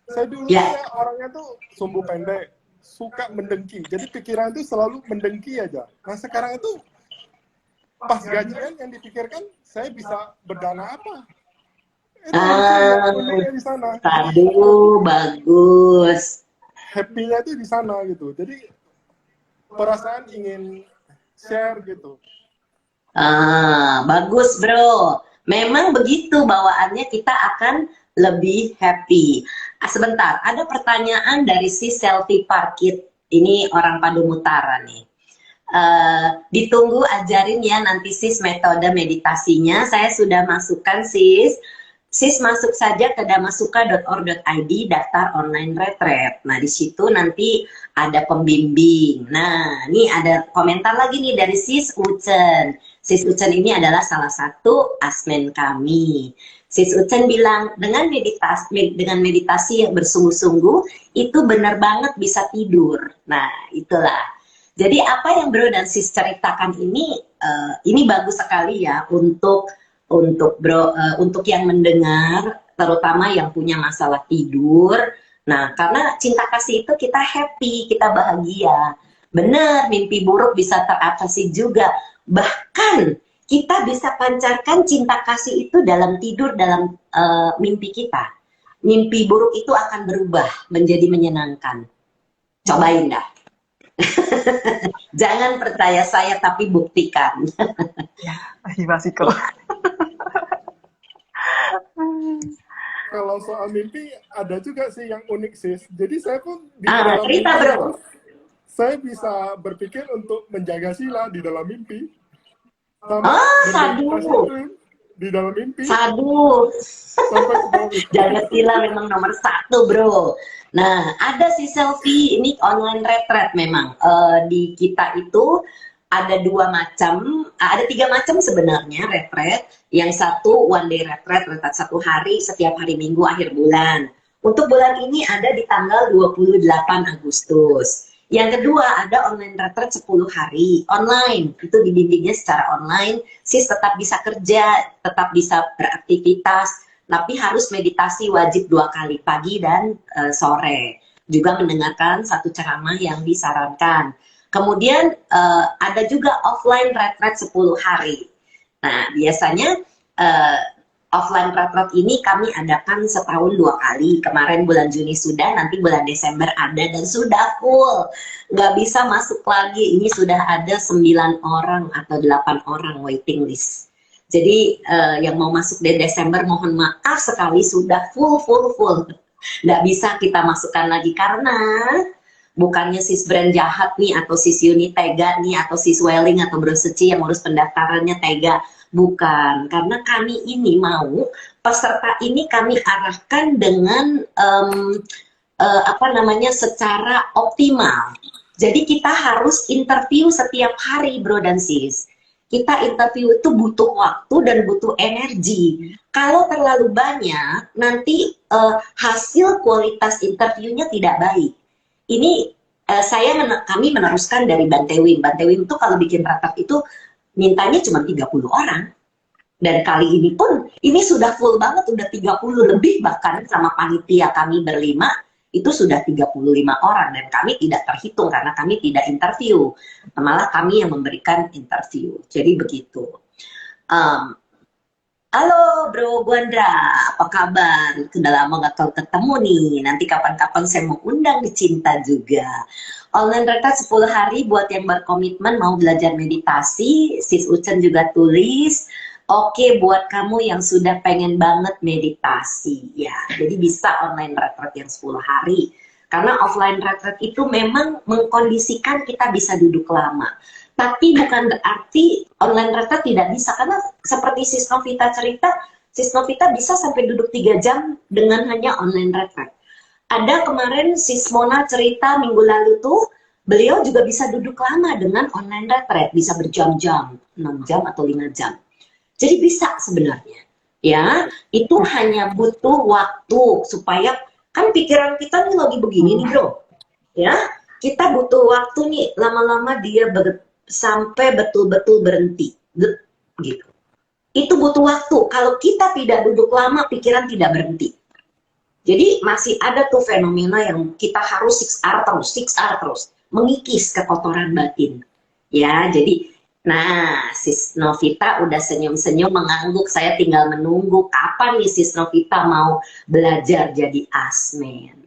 Saya dulu ya orangnya tuh sumbu pendek, suka mendengki. Jadi pikiran itu selalu mendengki aja. Nah sekarang itu pas gajian yang dipikirkan saya bisa berdana apa? Itu uniknya di sana. Aduh, bagus. Happy-nya itu di sana gitu. Jadi perasaan ingin share gitu. Bagus bro. Memang begitu bawaannya, kita akan lebih happy. Sebentar, ada pertanyaan dari si Selfie Parkit. Ini orang Padang Utara nih. Ditunggu ajarin ya nanti sis metode meditasinya. Saya sudah masukkan sis. Sis masuk saja ke damasuka.org.id daftar online retreat. Nah di situ nanti ada pembimbing. Nah ini ada komentar lagi nih dari sis Ucen. Sis Ucen ini adalah salah satu asmen kami. Sis Ucen bilang dengan meditasi yang bersungguh-sungguh itu benar banget bisa tidur. Nah itulah. Jadi apa yang Bro dan Sis ceritakan ini bagus sekali ya untuk Bro, untuk yang mendengar, terutama yang punya masalah tidur. Nah, karena cinta kasih itu kita happy, kita bahagia. Benar, mimpi buruk bisa teratasi juga. Bahkan kita bisa pancarkan cinta kasih itu dalam tidur, dalam mimpi kita. Mimpi buruk itu akan berubah menjadi menyenangkan. Cobain dah. Jangan percaya saya tapi buktikan. Ya, Masiko. Kalau soal mimpi ada juga sih yang unik sis. Jadi saya pun di dalam cerita mimpi, bro. Saya bisa berpikir untuk menjaga sila di dalam mimpi. Sadu. Di dalam mimpi. Sadu. Jaga sila memang nomor 1 bro. Nah ada si Selfie ini online retreat memang di kita itu ada 2 macam, ada 3 macam sebenarnya retreat. Yang satu one day retreat 1 hari setiap hari Minggu akhir bulan. Untuk bulan ini ada di tanggal 28 Agustus. Yang kedua ada online retreat 10 hari online. Itu dibimbingnya secara online. Sis tetap bisa kerja, tetap bisa beraktivitas, tapi harus meditasi wajib 2 kali pagi dan sore. Juga mendengarkan 1 ceramah yang disarankan. Kemudian ada juga offline retreat 10 hari. Nah, biasanya offline retreat ini kami adakan setahun 2 kali. Kemarin bulan Juni sudah, nanti bulan Desember ada dan sudah full. Nggak bisa masuk lagi. Ini sudah ada 9 orang atau 8 orang waiting list. Jadi yang mau masuk di Desember mohon maaf sekali sudah full. Nggak bisa kita masukkan lagi karena bukannya sis brand jahat nih atau sis Yuni tega nih atau sis Welling atau Bro Seci yang urus pendaftarannya tega. Bukan, karena kami ini mau peserta ini kami arahkan dengan secara optimal. Jadi kita harus interview setiap hari bro dan sis. Kita interview itu butuh waktu dan butuh energi. Kalau terlalu banyak, nanti hasil kualitas interviewnya tidak baik. Ini kami meneruskan dari Bantewim. Bantewim itu kalau bikin retret itu mintanya cuma 30 orang. Dan kali ini pun, ini sudah full banget, udah 30 lebih bahkan sama panitia kami berlima, itu sudah 35 orang. Dan kami tidak terhitung karena kami tidak interview. Malah kami yang memberikan interview. Jadi begitu. Halo Bro Gwandra, apa kabar? Udah lama gak ketemu nih. Nanti kapan-kapan saya mau undang di Cinta juga. Online retreat 10 hari buat yang berkomitmen mau belajar meditasi. Sis Ucen juga tulis. Oke, buat kamu yang sudah pengen banget meditasi. Ya, jadi bisa online retreat yang 10 hari. Karena offline retreat itu memang mengkondisikan kita bisa duduk lama. Tapi bukan berarti online retreat tidak bisa. Karena seperti Sis Novita cerita, Sis Novita bisa sampai duduk 3 jam dengan hanya online retreat. Ada kemarin Sis Mona cerita minggu lalu tuh, beliau juga bisa duduk lama dengan online retreat, bisa berjam-jam, 6 jam atau 5 jam. Jadi bisa sebenarnya. Ya, itu hanya butuh waktu supaya kan pikiran kita nih lagi begini nih, Bro. Ya, kita butuh waktu nih, lama-lama dia sampai betul-betul berhenti. Gitu. Itu butuh waktu. Kalau kita tidak duduk lama, pikiran tidak berhenti. Jadi masih ada tuh fenomena yang kita harus 6R terus, mengikis kekotoran batin. Ya, jadi, nah, Sis Novita udah senyum-senyum mengangguk, saya tinggal menunggu kapan nih Sis Novita mau belajar jadi asmen.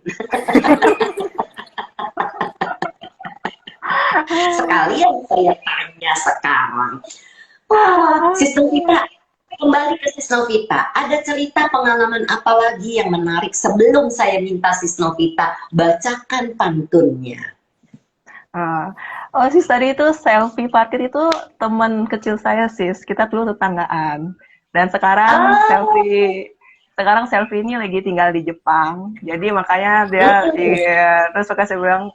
Sekalian saya tanya sekarang, Wah, Sis Novita, kembali ke Sis Novita. Ada cerita pengalaman apa lagi yang menarik sebelum saya minta Sis Novita bacakan pantunnya? Ah, oh sis tadi itu selfie parkir itu teman kecil saya sis. Kita dulu tetanggaan. Dan sekarang selfie ini lagi tinggal di Jepang. Jadi makanya dia Hmm, terus suka saya bilang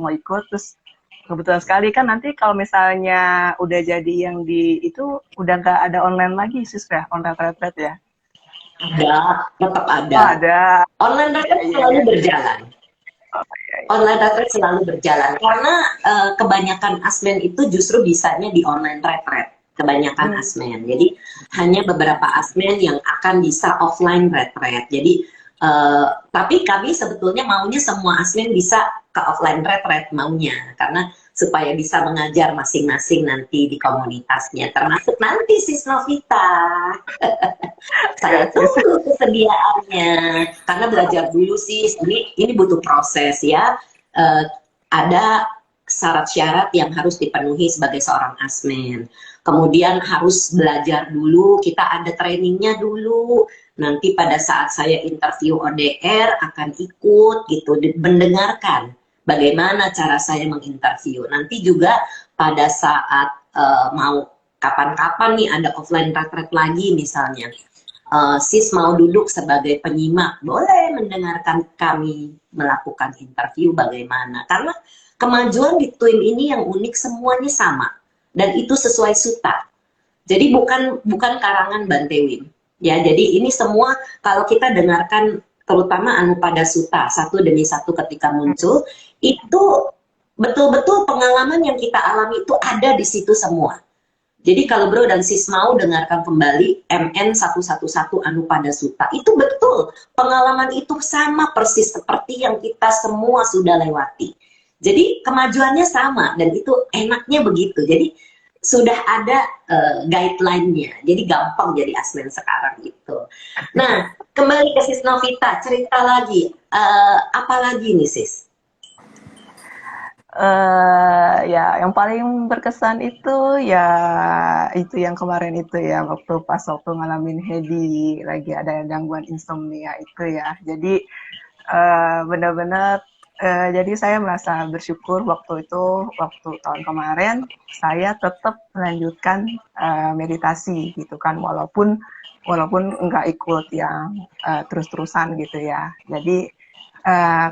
mau ikut terus kebetulan sekali kan nanti kalau misalnya udah jadi yang di itu udah nggak ada online lagi sis ya, online retret ya. ada, tetap Oh ada. ada. Online Iya retreat iya selalu iya. berjalan. Oh, iya, iya. Online retreat selalu berjalan karena kebanyakan asmen itu justru bisanya di online retreat. Kebanyakan Hmm. asmen. Jadi hanya beberapa asmen yang akan bisa offline retreat. Jadi tapi kami sebetulnya maunya semua asmen bisa ke offline retreat maunya karena supaya bisa mengajar masing-masing nanti di komunitasnya termasuk nanti Sis Novita. Saya Ya sis. tunggu kesediaannya karena belajar dulu sih ini butuh proses ya. Eh, ada syarat-syarat yang harus dipenuhi sebagai seorang asmen. Kemudian harus belajar dulu, kita ada trainingnya dulu. Nanti pada saat saya interview ODR akan ikut gitu, mendengarkan bagaimana cara saya menginterview. Nanti juga pada saat mau kapan-kapan nih ada offline retreat lagi misalnya, Sis mau duduk sebagai penyimak, boleh mendengarkan kami melakukan interview bagaimana. Karena kemajuan di tim ini yang unik semuanya sama dan itu sesuai suta. Jadi bukan karangan Bantewin. Ya, jadi ini semua kalau kita dengarkan terutama Anupada Suta satu demi satu ketika muncul itu betul-betul pengalaman yang kita alami itu ada di situ semua. Jadi kalau Bro dan Sis mau dengarkan kembali MN 111 Anupada Sutta, itu betul pengalaman itu sama persis seperti yang kita semua sudah lewati. Jadi kemajuannya sama dan itu enaknya begitu. Jadi sudah ada guideline-nya. Jadi gampang jadi asmen sekarang itu. Nah, kembali ke Sis Novita, cerita lagi. Apa lagi nih Sis? Ya, yang paling berkesan itu yang kemarin itu ya, waktu ngalamin Hedi lagi ada gangguan insomnia itu ya. Jadi benar-benar jadi saya merasa bersyukur waktu tahun kemarin saya tetap melanjutkan meditasi gitu kan walaupun walaupun nggak ikut yang terus-terusan gitu ya. Jadi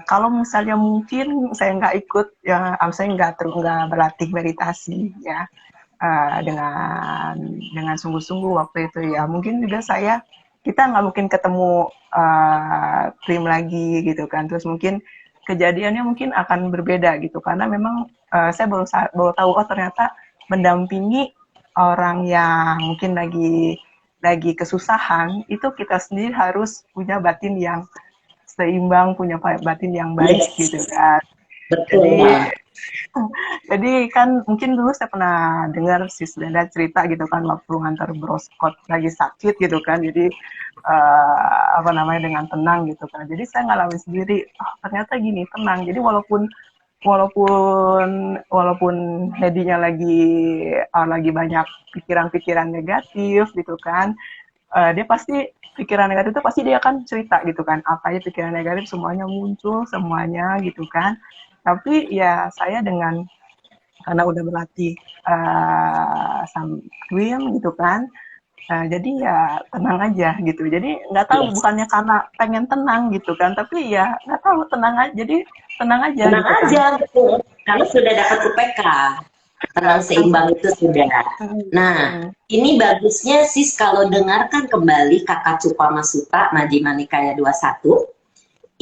kalau misalnya mungkin saya nggak ikut, ya, saya nggak berlatih meditasi, ya, dengan sungguh-sungguh waktu itu ya, mungkin juga kita nggak mungkin ketemu tim lagi gitu kan, terus mungkin kejadiannya mungkin akan berbeda gitu, karena memang saya baru tahu oh ternyata mendampingi orang yang mungkin lagi kesusahan itu kita sendiri harus punya batin yang seimbang, punya batin yang baik Yes, gitu kan. betul Jadi banget. jadi kan mungkin dulu saya pernah dengar si Slenda cerita gitu kan waktu ngantar Bro Scott lagi sakit gitu kan. Jadi apa namanya dengan tenang gitu kan. Jadi saya ngalamin sendiri, oh, ternyata gini tenang. Jadi walaupun walaupun walaupun Hedinya lagi banyak pikiran-pikiran negatif gitu kan, dia pasti pikiran negatif itu pasti dia akan cerita gitu kan apa aja pikiran negatif semuanya muncul semuanya gitu kan tapi ya saya karena udah berlatih Samswim gitu kan jadi ya tenang aja gitu jadi nggak tahu Yes. bukannya karena pengen tenang gitu kan tapi ya nggak tahu tenang aja jadi tenang aja Tenang gitu kan. aja, betul. Kalau sudah dapat UPK, tenang seimbang itu sudah. Nah, ini bagusnya sis kalau dengarkan kembali Kakak Cupama Sutta Majjhima Nikaya 21,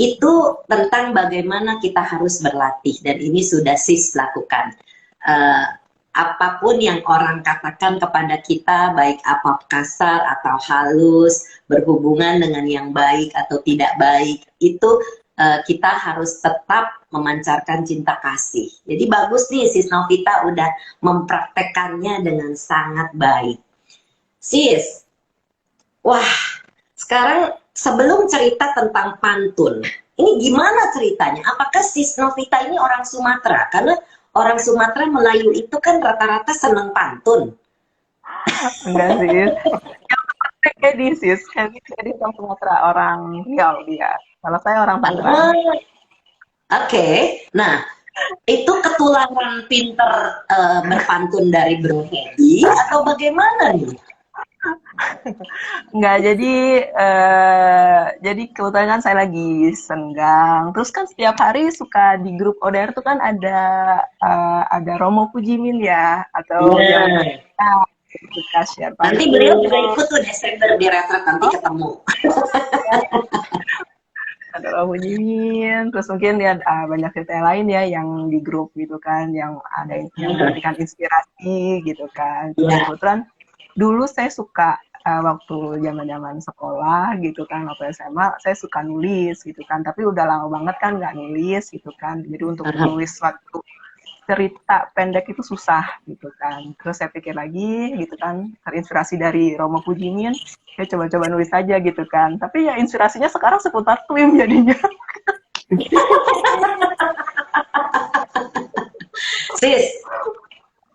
itu tentang bagaimana kita harus berlatih dan ini sudah sis lakukan. Eh, Apapun yang orang katakan kepada kita, baik apa kasar atau halus, berhubungan dengan yang baik atau tidak baik, itu kita harus tetap memancarkan cinta kasih. Jadi bagus nih Sis Novita udah mempraktekannya dengan sangat baik. Sis, wah sekarang sebelum cerita tentang pantun, ini gimana ceritanya? Apakah Sis Novita ini orang Sumatera? Karena orang Sumatera Melayu itu kan rata-rata seneng pantun. Enggak sih. Kayak di sis, kayak di orang Sumatera, orang Riau dia. Kalau saya orang Tangerang. Ah, oke. Nah, itu ketularan pinter berpantun dari Bro Hedi atau bagaimana nih? Enggak, jadi kebetulan kan saya lagi senggang. Terus kan setiap hari suka di grup ODR tuh kan ada Romo Pujimin ya, atau zaman Nah, kita suka share nanti beliau juga pantun. ikut tuh Desember di retret nanti Oh, ketemu. ya, ada Romo Pujimin. Terus mungkin ya banyak cerita yang lain ya yang di grup gitu kan, yang ada yang memberikan inspirasi gitu kan. Terus Ya, kebetulan dulu saya suka waktu zaman-zaman sekolah gitu kan, waktu SMA saya suka nulis gitu kan, tapi udah lama banget kan nggak nulis gitu kan. Jadi untuk nulis suatu cerita pendek itu susah gitu kan. Terus saya pikir lagi gitu kan, terinspirasi dari Romo Pujimin, saya coba-coba nulis aja gitu kan. Tapi ya inspirasinya sekarang seputar twim jadinya. sis,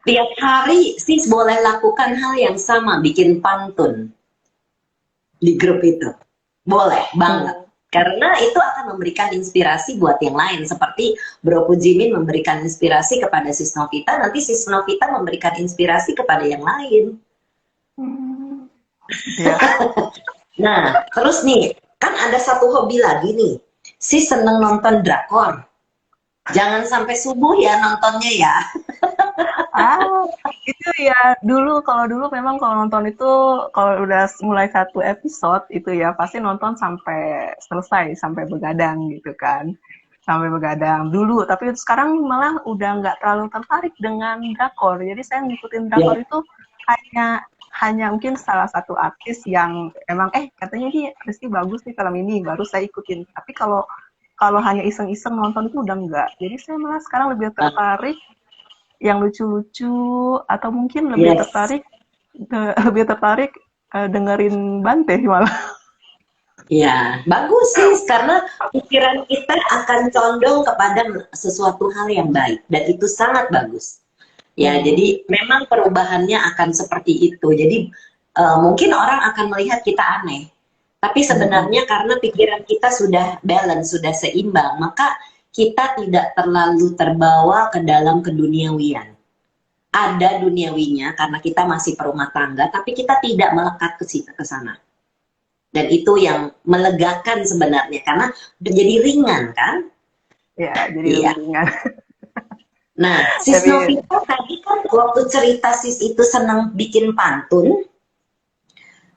tiap hari sis boleh lakukan hal yang sama, bikin pantun di grup itu. Boleh banget. Hmm. Karena itu akan memberikan inspirasi buat yang lain. Seperti Bro Pujimin memberikan inspirasi kepada Sis Novita, nanti Sis Novita memberikan inspirasi kepada yang lain. Hmm. Ya. Nah, terus nih, kan ada satu hobi lagi nih. Sis seneng nonton drakor. Jangan sampai subuh ya nontonnya ya. Ah, itu ya dulu kalau dulu memang kalau nonton itu kalau udah mulai satu episode itu ya pasti nonton sampai selesai sampai begadang gitu kan sampai begadang dulu tapi sekarang malah udah nggak terlalu tertarik dengan drakor jadi saya ngikutin drakor Ya, itu hanya hanya mungkin salah satu artis yang emang katanya dia artisnya bagus nih film ini baru saya ikutin tapi kalau kalau hanya iseng-iseng nonton itu udah enggak jadi saya malah sekarang lebih tertarik yang lucu-lucu atau mungkin lebih yes. tertarik dengerin Bante malah. Ya, bagus sih karena pikiran kita akan condong kepada sesuatu hal yang baik dan itu sangat bagus. Ya, Hmm, jadi memang perubahannya akan seperti itu. Jadi mungkin orang akan melihat kita aneh, tapi hmm, sebenarnya karena pikiran kita sudah balance, sudah seimbang, maka kita tidak terlalu terbawa ke dalam keduniawian. Ada duniawinya karena kita masih perumah tangga, tapi kita tidak melekat ke sana. Dan itu yang melegakan sebenarnya karena menjadi ringan kan? ya jadi lebih Iya. ringan. Nah, Sis Tapi Novita tadi kan waktu cerita Sis itu senang bikin pantun,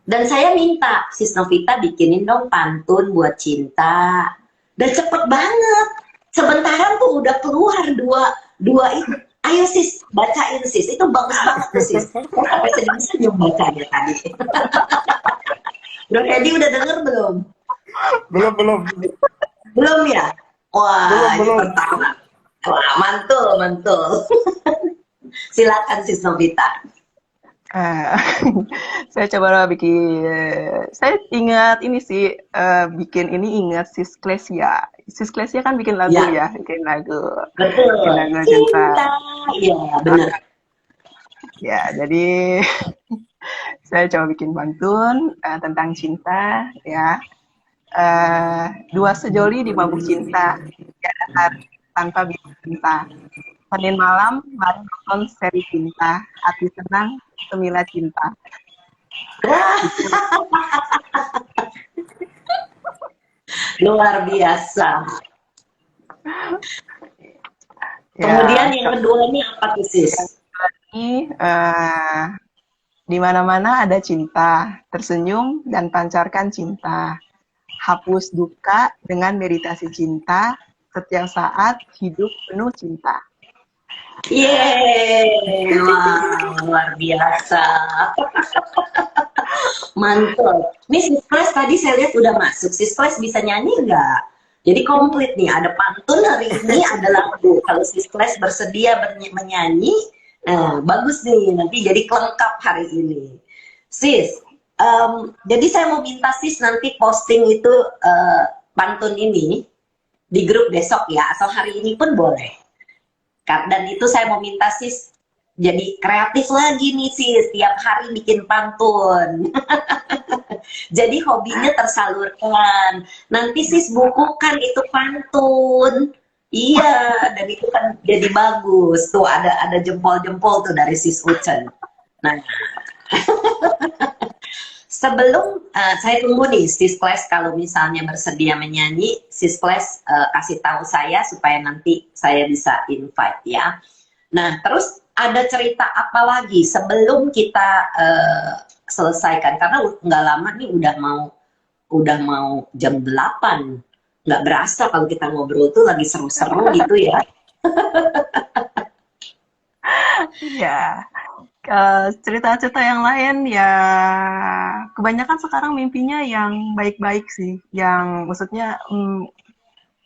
dan saya minta Sis Novita bikinin dong pantun buat cinta. Dan cepet banget. Sebentaran tuh udah keluar dua dua itu. Ayo sis, bacain sis. Itu bagus banget tuh sis. Saya sampai senyum-senyum bacanya tadi. Bro Edi udah denger belum? Belum, belum. Belum ya? Belum, Wah, ini belum. pertama. Wah, mantul, mantul. Silakan sis Novita. eh, saya coba bikin. Saya ingat ini sih bikin ini ingat Sisklesia. Sisklesia kan Ya, bikin betul. lagu cinta. Cinta. Iya, bener. Ya, jadi saya coba bikin pantun tentang cinta ya. Dua sejoli di mabuk cinta, tiada hari tanpa bilang cinta. Senin malam, mari nonton seri cinta. Hati senang, semila cinta. Wah, Itu luar biasa. Kemudian ya, yang kedua ini apa tuh, Sis? ini di mana-mana ada cinta, tersenyum dan pancarkan cinta. Hapus duka dengan meditasi cinta. Setiap saat hidup penuh cinta. Yeay, wah, luar biasa. Mantul. Nih, Sis Kles tadi saya lihat udah masuk. Sis Kles bisa nyanyi nggak? Jadi komplit nih, ada pantun hari ini, ada lagu. Kalau Sis Kles bersedia menyanyi, nah, bagus nih, nanti jadi kelengkap hari ini. Sis, jadi saya mau minta Sis nanti posting itu pantun ini di grup besok ya, atau hari ini pun boleh. Dan itu saya mau minta Sis jadi kreatif lagi nih sis, tiap hari bikin pantun. Jadi hobinya tersalurkan. Nanti sis bukukan itu pantun. Iya, dan itu kan jadi bagus. Tuh ada jempol-jempol tuh dari sis Ucen. Nah, sebelum saya tunggu nih sis Kles kalau misalnya bersedia menyanyi, sis Kles kasih tahu saya supaya nanti saya bisa invite ya. Nah, terus ada cerita apa lagi sebelum kita selesaikan? Karena nggak lama nih udah mau jam 8. Nggak berasa kalau kita ngobrol tuh lagi seru-seru gitu ya. Iya. Cerita-cerita yang lain ya kebanyakan sekarang mimpinya yang baik-baik sih, yang maksudnya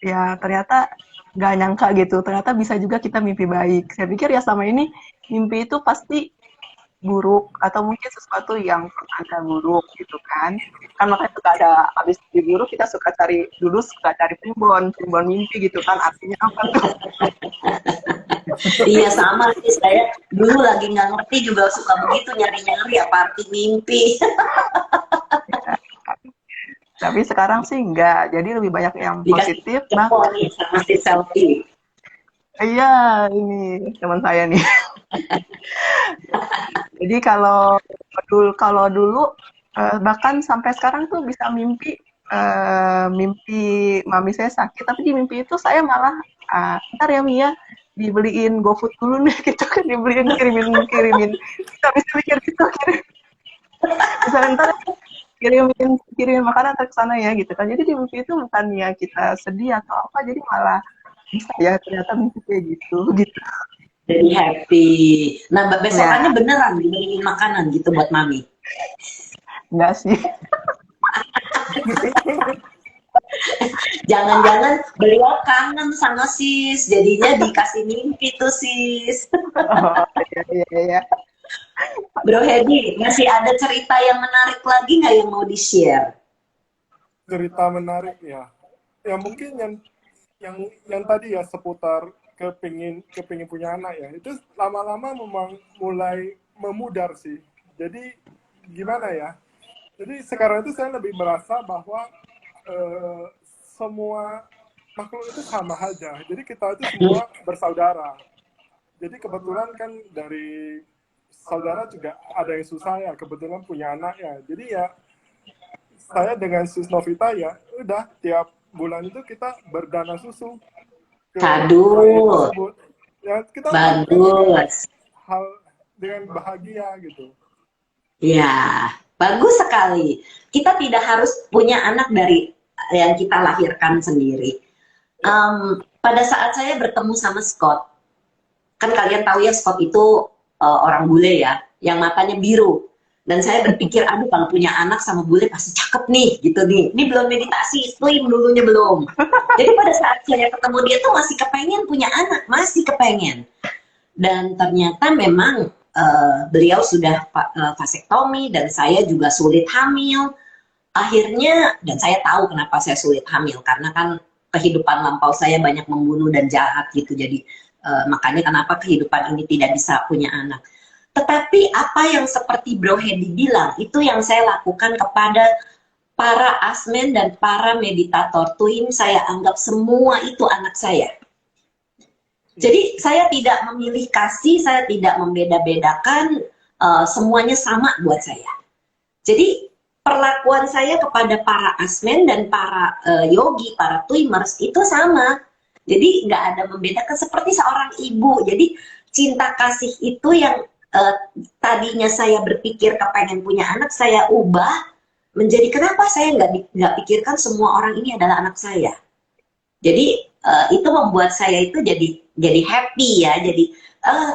ya ternyata nggak nyangka gitu, ternyata bisa juga kita mimpi baik. Saya pikir ya selama ini mimpi itu pasti buruk atau mungkin sesuatu yang pertanda buruk gitu kan. Kan makanya suka ada habis mimpi buruk kita suka cari primbon mimpi gitu kan, artinya apa tuh? Iya sama sih, saya dulu lagi nggak ngerti juga suka begitu nyari-nyari apa arti mimpi. Tapi sekarang sih enggak, jadi lebih banyak yang Dikasih positif. jempol nih sama si selfie. Iya, ini teman saya nih. Jadi kalau dulu bahkan sampai sekarang tuh bisa mimpi mami saya sakit, tapi di mimpi itu saya malah ntar ya Mia dibeliin GoFood dulu nih gitu kan, kirimin kita bisa mikir gitu bisa ntar kirimin makanan ke sana ya gitu kan. Jadi di mimpi itu bukannya kita sedih atau apa, jadi malah bisa ya ternyata mimpi kayak gitu. Jadi happy. Nah, besokannya Ya, beneran dibeliin makanan gitu buat mami. enggak sih. Jangan-jangan beliau kangen sama sis, jadinya dikasih mimpi tuh sis. Oh, iya. Bro Hedi, masih ada cerita yang menarik lagi nggak yang mau di-share? Cerita menarik ya. Ya mungkin yang tadi ya seputar kepingin punya anak ya. Itu lama-lama memang mulai memudar sih. Jadi gimana ya? Jadi sekarang itu saya lebih merasa bahwa semua makhluk itu sama aja. Jadi kita itu semua bersaudara. Jadi kebetulan kan dari saudara juga ada yang susah ya, kebetulan punya anak ya. Jadi ya saya dengan Sis Novita ya udah tiap bulan itu kita berdana susu ke bayi Aduh, tersebut. Ya kita lakukan dengan bagus. hal dengan bahagia gitu. Ya, bagus sekali. Kita tidak harus punya anak dari yang kita lahirkan sendiri. Pada saat saya bertemu sama Scott, kan kalian tahu ya Scott itu orang bule ya, yang matanya biru. Dan saya berpikir, aduh kalau punya anak sama bule pasti cakep nih, gitu nih. Ini belum meditasi, slim dulunya belum. Jadi pada saat saya ketemu dia tuh masih kepengen punya anak, masih kepengen. Dan ternyata memang beliau sudah vasektomi dan saya juga sulit hamil. Akhirnya, dan saya tahu kenapa saya sulit hamil, karena kan kehidupan lampau saya banyak membunuh dan jahat gitu. Jadi makanya kenapa kehidupan ini tidak bisa punya anak. Tetapi apa yang seperti Bro Hedi bilang, itu yang saya lakukan kepada para asmen dan para meditator twin. Saya anggap semua itu anak saya. Jadi saya tidak memilih kasih, saya tidak membeda-bedakan, semuanya sama buat saya. Jadi perlakuan saya kepada para asmen dan para yogi, para twimers itu sama. Jadi nggak ada membedakan, seperti seorang ibu. Jadi cinta kasih itu yang tadinya saya berpikir kepengen punya anak, saya ubah menjadi kenapa saya nggak pikirkan semua orang ini adalah anak saya. Jadi itu membuat saya itu jadi happy ya. Jadi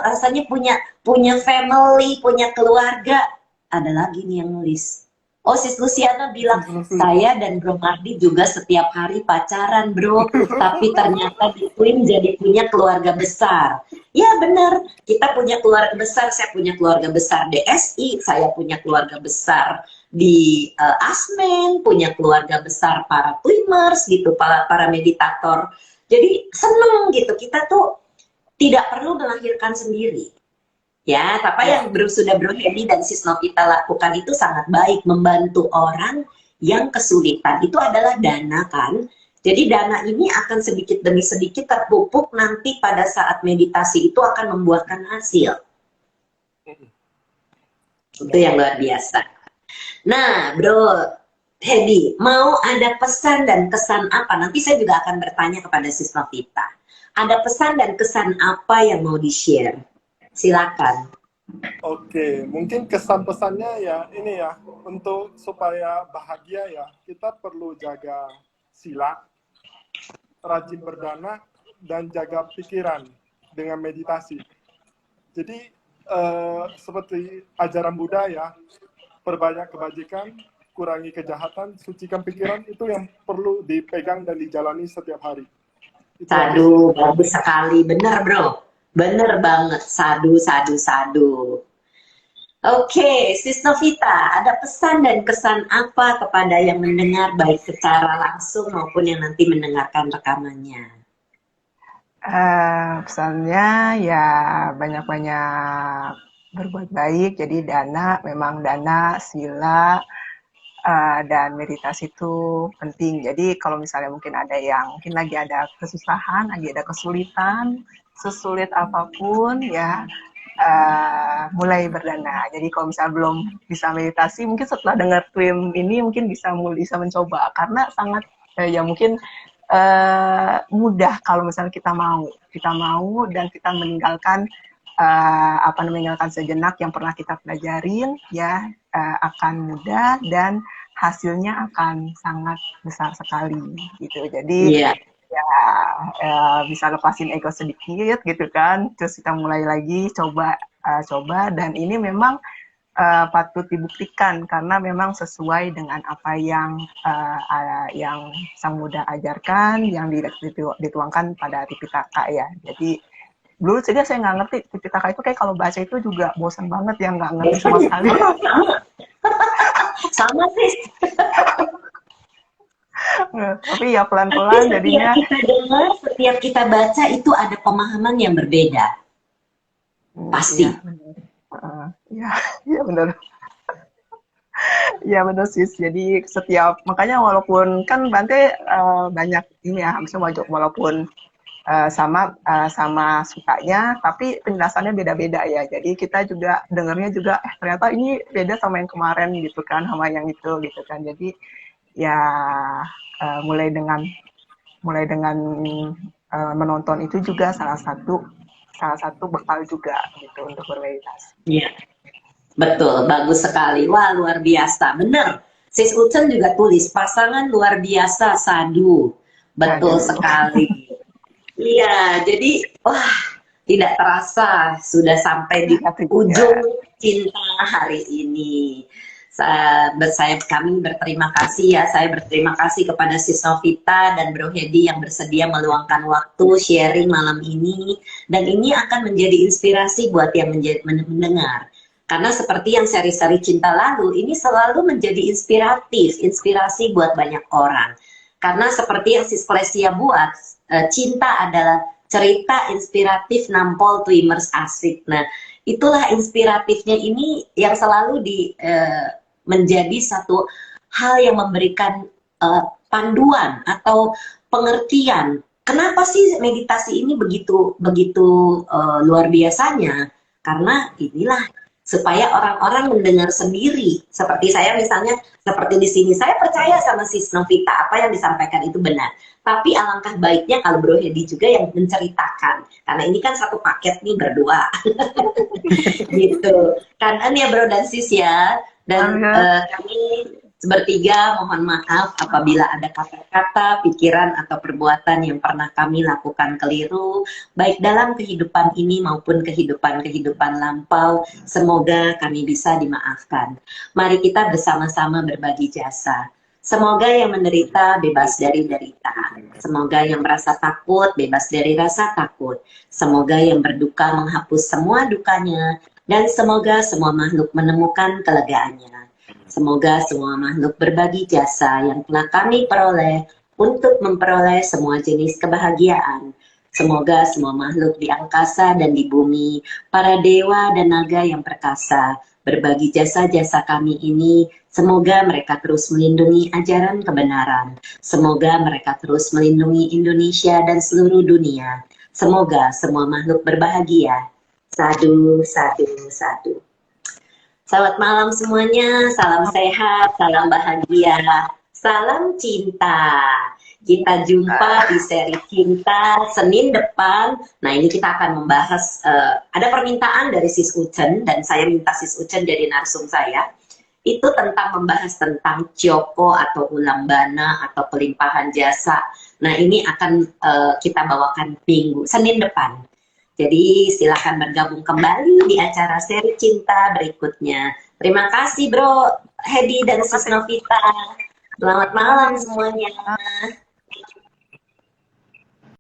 rasanya punya family, punya keluarga. Ada lagi nih yang nulis. Oh, Sis Luciana bilang, saya dan Bro Mardi juga setiap hari pacaran, Bro. Tapi ternyata di Twin jadi punya keluarga besar. Ya benar, kita punya keluarga besar. Saya punya keluarga besar DSI, saya punya keluarga besar di Asmen, punya keluarga besar para Twimers gitu, para meditator. Jadi seneng gitu, kita tuh tidak perlu melahirkan sendiri. Ya, apa Ya, yang sudah Bro Hedi dan Sis Novita lakukan itu sangat baik, membantu orang yang kesulitan. Itu adalah dana kan. Jadi dana ini akan sedikit demi sedikit terpupuk, nanti pada saat meditasi itu akan membuahkan hasil. Itu yang luar biasa. Nah, Bro Hedi, mau ada pesan dan kesan apa? Nanti saya juga akan bertanya kepada Sis Novita. Ada pesan dan kesan apa yang mau di-share? Silakan. oke. Mungkin kesan pesannya ya ini ya, untuk supaya bahagia ya, kita perlu jaga sila, rajin berdana, dan jaga pikiran dengan meditasi. Jadi seperti ajaran Buddha ya, perbanyak kebajikan, kurangi kejahatan, sucikan pikiran, itu yang perlu dipegang dan dijalani setiap hari. Itu aja sih. Sadu, bagus sekali. Bener, Bro. Bener banget. Sadu, sadu, sadu. Oke, Sis Novita, ada pesan dan kesan apa kepada yang mendengar baik secara langsung maupun yang nanti mendengarkan rekamannya? Pesannya ya banyak-banyak berbuat baik. Jadi memang dana, sila, dan meditasi itu penting. Jadi kalau misalnya mungkin ada yang mungkin lagi ada kesusahan, lagi ada kesulitan, sesulit apapun ya mulai berdana. Jadi kalau misalnya belum bisa meditasi, mungkin setelah dengar Twin ini mungkin bisa mencoba karena sangat ya mungkin mudah kalau misalnya kita mau dan kita meninggalkan sejenak yang pernah kita pelajarin ya akan mudah dan hasilnya akan sangat besar sekali gitu. Jadi Iya, bisa lepasin ego sedikit gitu kan, terus kita mulai lagi coba dan ini memang patut dibuktikan karena memang sesuai dengan apa yang Sang Buddha ajarkan, yang dituangkan pada Tipitaka ya. Jadi dulu juga saya nggak ngerti Tipitaka itu, kayak kalau baca itu juga bosan banget ya, nggak ngerti sama sekali. sama sih. Tapi ya pelan-pelan jadinya. Setiap kita dengar, setiap kita baca itu ada pemahaman yang berbeda. Pasti. Iya benar. Iya benar sis. Jadi makanya walaupun kan Bante banyak ini ya, misalnya walaupun sama sukanya, tapi penjelasannya beda-beda ya. Jadi kita juga dengarnya juga ternyata ini beda sama yang kemarin gitu kan, sama yang itu gitu kan. Jadi ya mulai dengan menonton itu juga salah satu bekal juga gitu untuk bermeditasi. Iya, betul, bagus sekali. Wah, luar biasa. Bener. Sis Ucen juga tulis, pasangan luar biasa sadu. Betul sekali. Iya, jadi wah, tidak terasa sudah sampai di ujung cinta hari ini. Kami berterima kasih ya, saya berterima kasih kepada Sis Novita dan Bro Hedi yang bersedia meluangkan waktu sharing malam ini, dan ini akan menjadi inspirasi buat yang mendengar. Karena seperti yang seri-seri cinta lalu, ini selalu menjadi inspirasi buat banyak orang. Karena seperti yang Sis Klesia buat, cinta adalah cerita inspiratif nampol twimers asik. Nah, itulah inspiratifnya ini yang selalu menjadi satu hal yang memberikan panduan atau pengertian. Kenapa sih meditasi ini begitu luar biasanya? Karena inilah supaya orang-orang mendengar sendiri. Seperti saya misalnya, seperti di sini, saya percaya sama Sis Novita, apa yang disampaikan itu benar. Tapi alangkah baiknya kalau Bro Hedi juga yang menceritakan. Karena ini kan satu paket nih berdua. Gitu. Kanan ya Bro dan Sis ya. Dan kami bertiga mohon maaf apabila ada kata-kata, pikiran, atau perbuatan yang pernah kami lakukan keliru, baik dalam kehidupan ini maupun kehidupan lampau. Semoga kami bisa dimaafkan. Mari kita bersama-sama berbagi jasa. Semoga yang menderita bebas dari derita. Semoga yang merasa takut bebas dari rasa takut. Semoga yang berduka menghapus semua dukanya. Dan semoga semua makhluk menemukan kelegaannya. Semoga semua makhluk berbagi jasa yang telah kami peroleh untuk memperoleh semua jenis kebahagiaan. Semoga semua makhluk di angkasa dan di bumi, para dewa dan naga yang perkasa, berbagi jasa-jasa kami ini, semoga mereka terus melindungi ajaran kebenaran. Semoga mereka terus melindungi Indonesia dan seluruh dunia. Semoga semua makhluk berbahagia. Sadu, sadu, sadu. Selamat malam semuanya, salam sehat, salam bahagia, salam cinta. Kita jumpa di seri cinta Senin depan. Nah, ini kita akan membahas, ada permintaan dari Sis Ucen, dan saya minta Sis Ucen jadi narsum saya. Itu tentang membahas tentang Joko atau ulambana atau pelimpahan jasa. Nah, ini akan kita bawakan Senin depan. Jadi silakan bergabung kembali di acara seri cinta berikutnya. Terima kasih Bro Hedi dan Sis Novita. Selamat malam semuanya.